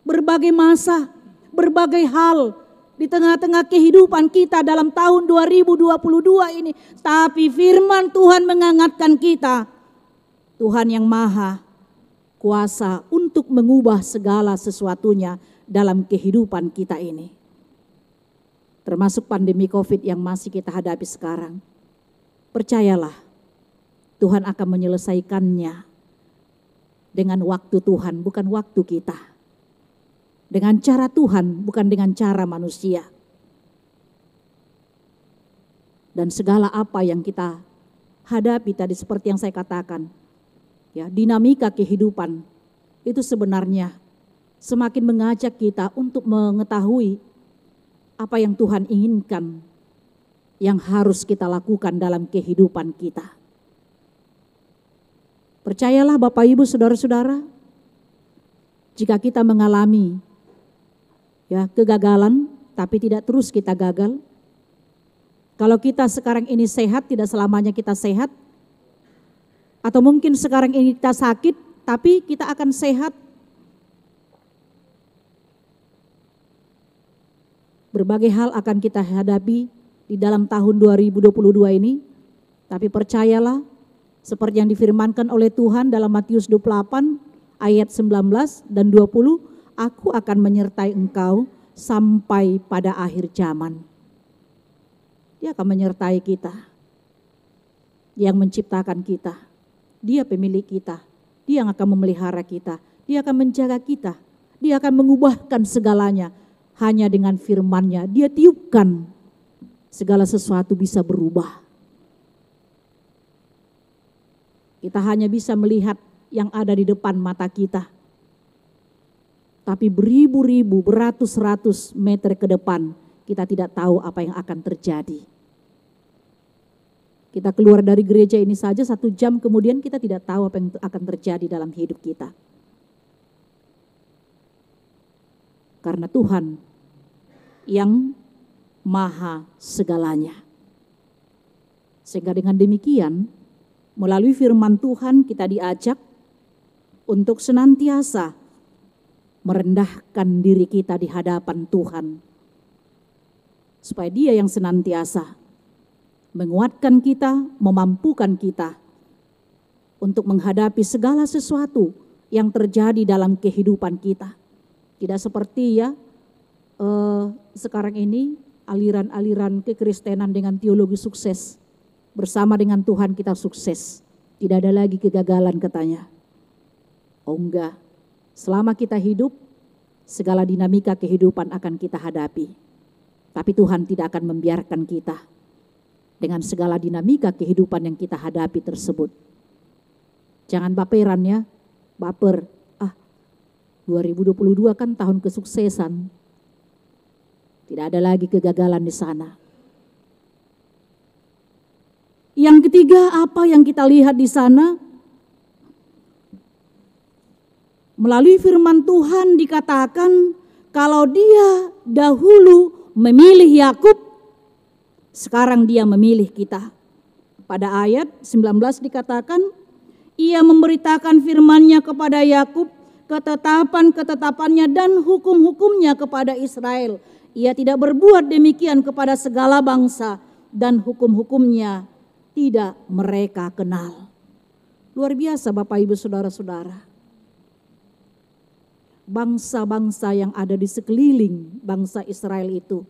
berbagai masa, berbagai hal di tengah-tengah kehidupan kita dalam tahun 2022 ini. Tapi firman Tuhan mengingatkan kita, Tuhan yang maha kuasa untuk mengubah segala sesuatunya dalam kehidupan kita ini. Termasuk pandemi COVID yang masih kita hadapi sekarang. Percayalah, Tuhan akan menyelesaikannya dengan waktu Tuhan, bukan waktu kita. Dengan cara Tuhan, bukan dengan cara manusia. Dan segala apa yang kita hadapi tadi seperti yang saya katakan, ya, dinamika kehidupan itu sebenarnya semakin mengajak kita untuk mengetahui apa yang Tuhan inginkan yang harus kita lakukan dalam kehidupan kita. Percayalah Bapak Ibu Saudara-saudara, jika kita mengalami kegagalan tapi tidak terus kita gagal. Kalau kita sekarang ini sehat, tidak selamanya kita sehat. Atau mungkin sekarang ini kita sakit, tapi kita akan sehat. Berbagai hal akan kita hadapi di dalam tahun 2022 ini. Tapi percayalah, seperti yang difirmankan oleh Tuhan dalam Matius 28 ayat 19 dan 20, Aku akan menyertai engkau sampai pada akhir zaman. Dia akan menyertai kita. Dia yang menciptakan kita. Dia pemilik kita. Dia yang akan memelihara kita. Dia akan menjaga kita. Dia akan mengubahkan segalanya. Hanya dengan firman-Nya Dia tiupkan, segala sesuatu bisa berubah. Kita hanya bisa melihat yang ada di depan mata kita. Tapi beribu-ribu, beratus-ratus meter ke depan, kita tidak tahu apa yang akan terjadi. Kita keluar dari gereja ini saja 1 jam kemudian kita tidak tahu apa yang akan terjadi dalam hidup kita. Karena Tuhan yang maha segalanya. Sehingga dengan demikian, melalui firman Tuhan kita diajak untuk senantiasa merendahkan diri kita di hadapan Tuhan. Supaya Dia yang senantiasa menguatkan kita, memampukan kita untuk menghadapi segala sesuatu yang terjadi dalam kehidupan kita. Tidak seperti sekarang ini aliran-aliran kekristenan dengan teologi sukses. Bersama dengan Tuhan kita sukses. Tidak ada lagi kegagalan katanya. Oh enggak, selama kita hidup, segala dinamika kehidupan akan kita hadapi. Tapi Tuhan tidak akan membiarkan kita dengan segala dinamika kehidupan yang kita hadapi tersebut. Jangan baperan ya, baper. 2022 kan tahun kesuksesan. Tidak ada lagi kegagalan di sana. Yang ketiga, apa yang kita lihat di sana? Melalui firman Tuhan dikatakan kalau Dia dahulu memilih Yakub, sekarang Dia memilih kita. Pada ayat 19 dikatakan, Ia memberitakan firman-Nya kepada Yakub, ketetapan-ketetapannya dan hukum-hukumnya kepada Israel. Ia tidak berbuat demikian kepada segala bangsa dan hukum-hukumnya tidak mereka kenal. Luar biasa Bapak Ibu Saudara-saudara. Bangsa-bangsa yang ada di sekeliling bangsa Israel itu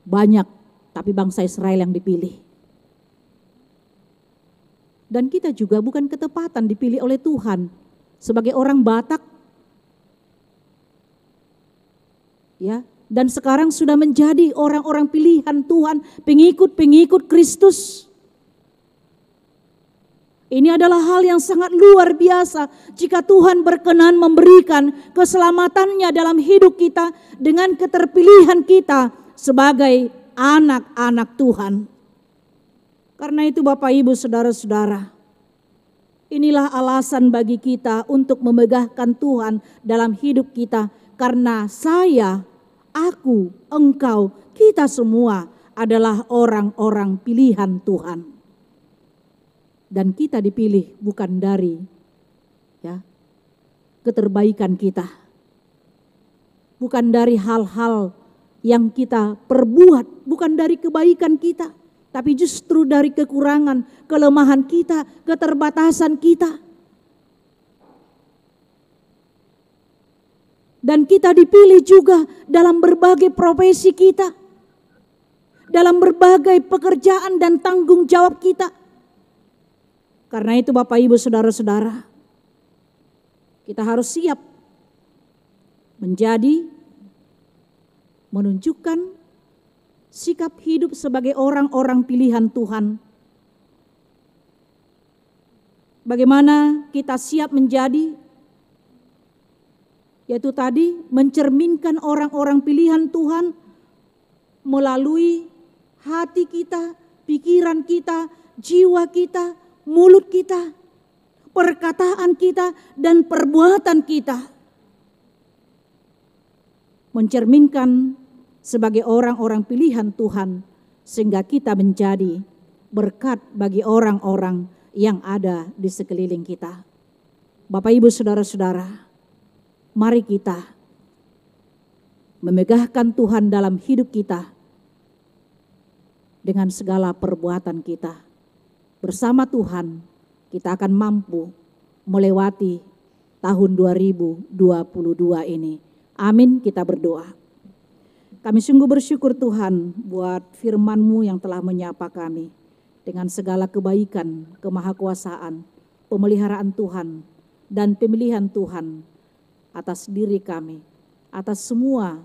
banyak, tapi bangsa Israel yang dipilih. Dan kita juga bukan ketepatan dipilih oleh Tuhan sebagai orang Batak. Ya, dan sekarang sudah menjadi orang-orang pilihan Tuhan, pengikut-pengikut Kristus. Ini adalah hal yang sangat luar biasa jika Tuhan berkenan memberikan keselamatannya dalam hidup kita dengan keterpilihan kita sebagai anak-anak Tuhan. Karena itu Bapak Ibu Saudara-saudara, inilah alasan bagi kita untuk memegahkan Tuhan dalam hidup kita. Karena saya, aku, engkau, kita semua adalah orang-orang pilihan Tuhan. Dan kita dipilih bukan dari keterbaikan kita. Bukan dari hal-hal yang kita perbuat, bukan dari kebaikan kita. Tapi justru dari kekurangan, kelemahan kita, keterbatasan kita. Dan kita dipilih juga dalam berbagai profesi kita. Dalam berbagai pekerjaan dan tanggung jawab kita. Karena itu Bapak Ibu Saudara-saudara, kita harus siap menunjukkan sikap hidup sebagai orang-orang pilihan Tuhan. Bagaimana kita siap menjadi, yaitu tadi mencerminkan orang-orang pilihan Tuhan melalui hati kita, pikiran kita, jiwa kita, mulut kita, perkataan kita, dan perbuatan kita. Mencerminkan sebagai orang-orang pilihan Tuhan, sehingga kita menjadi berkat bagi orang-orang yang ada di sekeliling kita. Bapak Ibu Saudara-saudara, mari kita memegahkan Tuhan dalam hidup kita dengan segala perbuatan kita. Bersama Tuhan kita akan mampu melewati tahun 2022 ini. Amin, kita berdoa. Kami sungguh bersyukur Tuhan buat firman-Mu yang telah menyapa kami dengan segala kebaikan, kemahakuasaan, pemeliharaan Tuhan dan pemilihan Tuhan atas diri kami, atas semua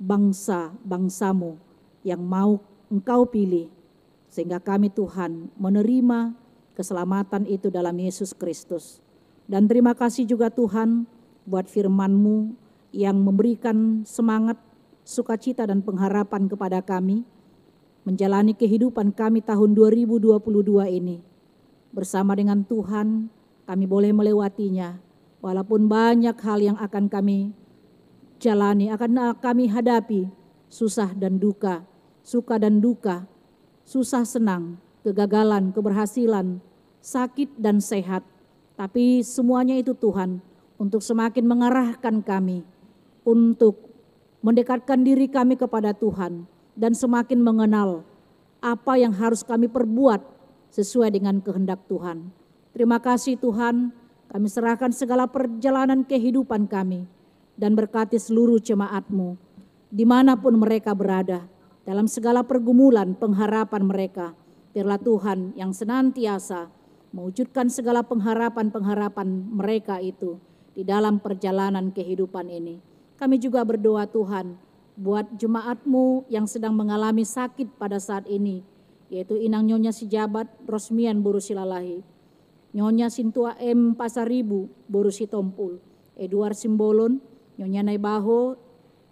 bangsa-bangsa-Mu yang mau Engkau pilih, sehingga kami Tuhan menerima keselamatan itu dalam Yesus Kristus. Dan terima kasih juga Tuhan buat firman-Mu yang memberikan semangat, sukacita dan pengharapan kepada kami menjalani kehidupan kami tahun 2022 ini. Bersama dengan Tuhan kami boleh melewatinya, walaupun banyak hal yang akan kami jalani, akan kami hadapi, susah dan duka, suka dan duka, susah senang, kegagalan, keberhasilan, sakit dan sehat. Tapi semuanya itu Tuhan untuk semakin mengarahkan kami untuk mendekatkan diri kami kepada Tuhan dan semakin mengenal apa yang harus kami perbuat sesuai dengan kehendak Tuhan. Terima kasih Tuhan, kami serahkan segala perjalanan kehidupan kami dan berkati seluruh jemaat-Mu dimanapun mereka berada, dalam segala pergumulan pengharapan mereka. Biarlah Tuhan yang senantiasa mewujudkan segala pengharapan-pengharapan mereka itu di dalam perjalanan kehidupan ini. Kami juga berdoa Tuhan buat jemaat-Mu yang sedang mengalami sakit pada saat ini, yaitu Inang Nyonya Sijabat Rosmian Boru Silalahi, Nyonya Sintua M Pasaribu Boru Sitompul, Eduard Simbolon, Nyonya Naibaho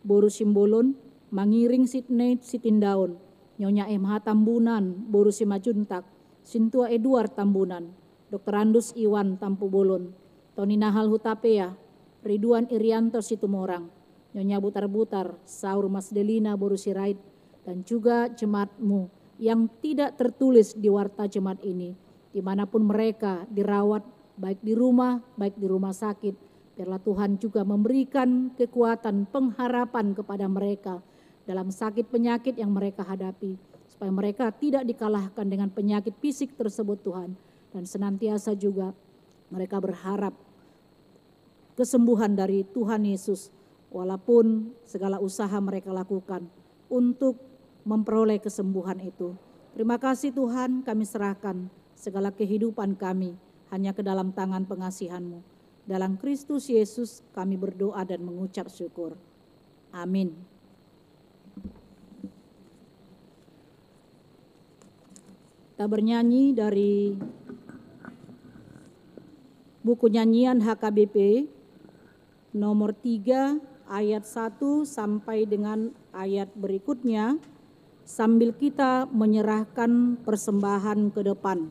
Boru Simbolon, Mangiring Sidney Sitindaun, Nyonya MH Tambunan Boru Simajuntak, Sintua Eduard Tambunan, Dr. Andus Iwan Tampubolon, Tony Nahal Hutapea, Ridwan Irianto Situmorang, Nyonya Butar-Butar, Saur Mas Delina Boru Sirait, dan juga jemaat-Mu yang tidak tertulis di warta jemaat ini, dimanapun mereka dirawat, baik di rumah sakit. Biarlah Tuhan juga memberikan kekuatan, pengharapan kepada mereka dalam sakit penyakit yang mereka hadapi, supaya mereka tidak dikalahkan dengan penyakit fisik tersebut Tuhan, dan senantiasa juga mereka berharap kesembuhan dari Tuhan Yesus, walaupun segala usaha mereka lakukan untuk memperoleh kesembuhan itu. Terima kasih Tuhan, kami serahkan segala kehidupan kami hanya ke dalam tangan pengasihan-Mu. Dalam Kristus Yesus kami berdoa dan mengucap syukur. Amin. Kita bernyanyi dari buku nyanyian HKBP nomor 3 ayat 1 sampai dengan ayat berikutnya. sambil kita menyerahkan persembahan ke depan.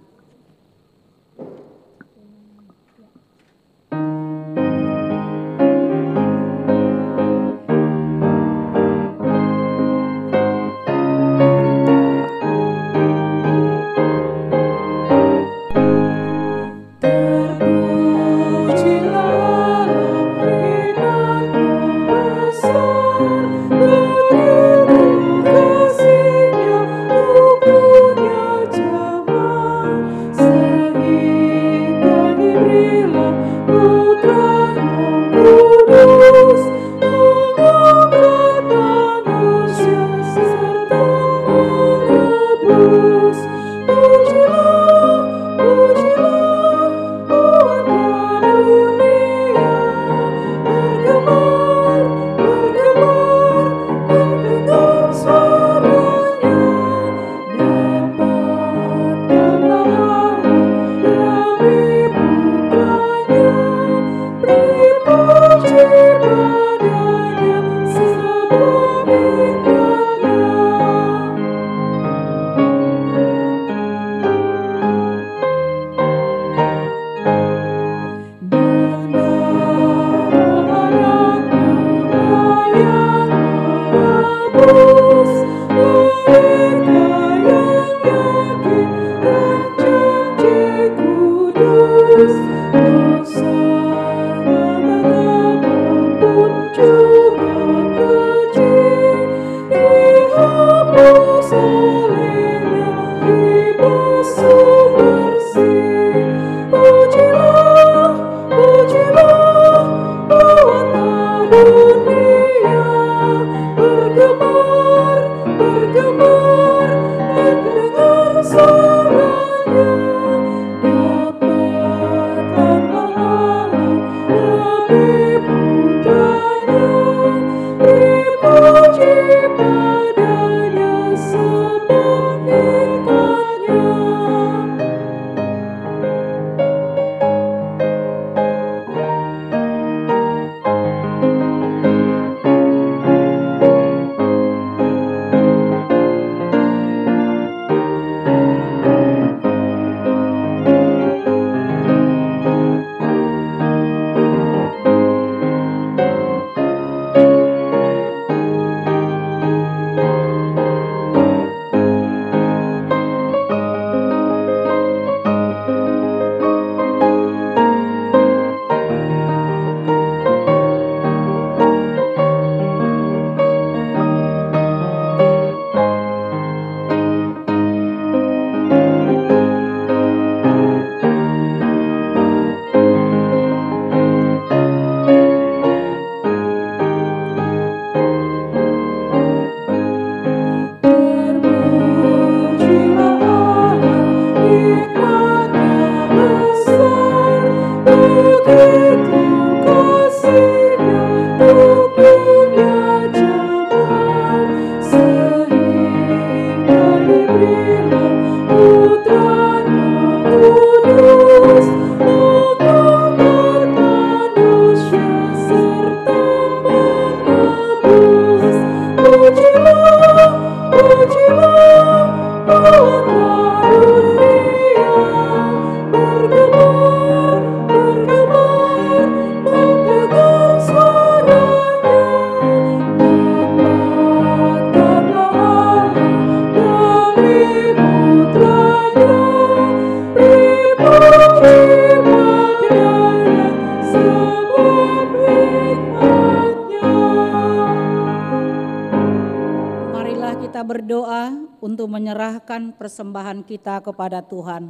Menyerahkan persembahan kita kepada Tuhan.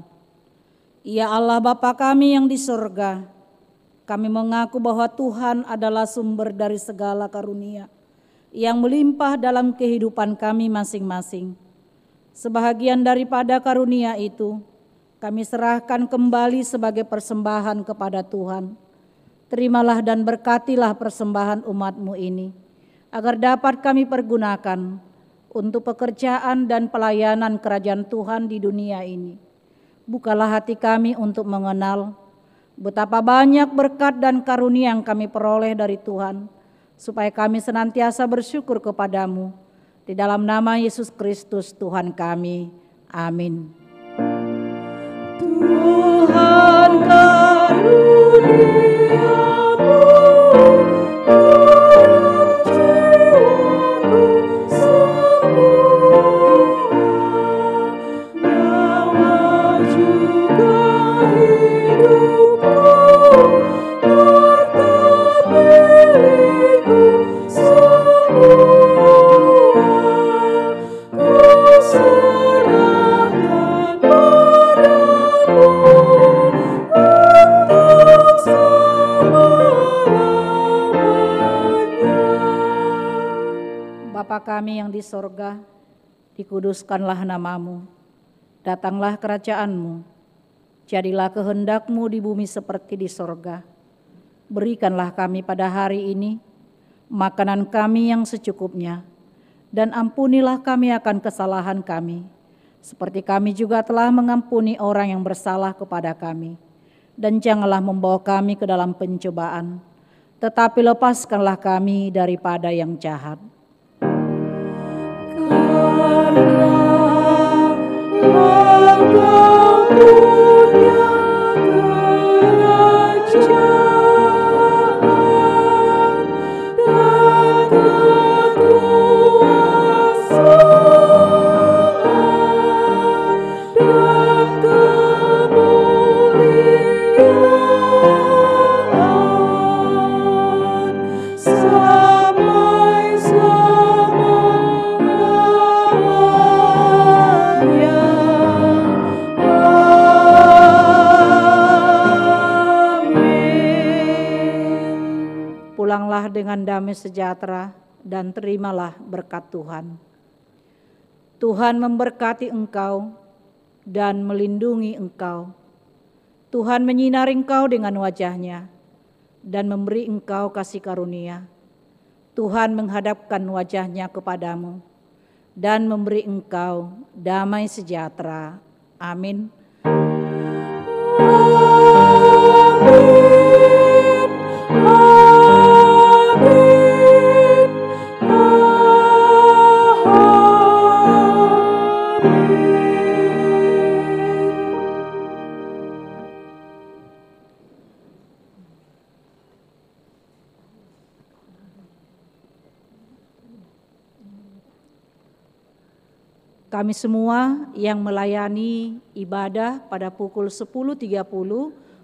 Ya Allah Bapa kami yang di surga, kami mengaku bahwa Tuhan adalah sumber dari segala karunia yang melimpah dalam kehidupan kami masing-masing. Sebahagian daripada karunia itu kami serahkan kembali sebagai persembahan kepada Tuhan. Terimalah dan berkatilah persembahan umat-Mu ini, agar dapat kami pergunakan untuk pekerjaan dan pelayanan kerajaan Tuhan di dunia ini. Bukalah hati kami untuk mengenal betapa banyak berkat dan karunia yang kami peroleh dari Tuhan, supaya kami senantiasa bersyukur kepada-Mu Di dalam nama Yesus Kristus Tuhan kami. Amin. Tuhan karuniamu jiwaku semua, nyawa juga hidupku, harta milikku semua, ku serahkan padamu untuk selama-lamanya. Bapa kami yang di sorga, dikuduskanlah namamu. Datanglah kerajaanmu. Jadilah kehendak-Mu di bumi seperti di sorga. Berikanlah kami pada hari ini makanan kami yang secukupnya, dan ampunilah kami akan kesalahan kami, seperti kami juga telah mengampuni orang yang bersalah kepada kami. Dan janganlah membawa kami ke dalam pencobaan, tetapi lepaskanlah kami daripada yang jahat. Karena Engkau punya kerajaan dan kekuasaan dan kemuliaan sampai selama-lamanya. Amin. Pulanglah dengan damai sejahtera dan terimalah berkat Tuhan. Tuhan memberkati engkau dan melindungi engkau. Tuhan menyinari engkau dengan wajah-Nya dan memberi engkau kasih karunia. Tuhan menghadapkan wajah-Nya kepadamu dan memberi engkau damai sejahtera. Amin. Kami semua yang melayani ibadah pada pukul 10.30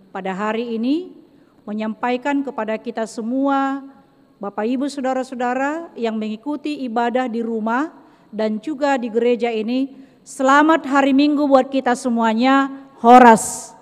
pada hari ini menyampaikan kepada kita semua, Bapak Ibu Saudara-saudara yang mengikuti ibadah di rumah dan juga di gereja ini, selamat hari Minggu buat kita semuanya. Horas.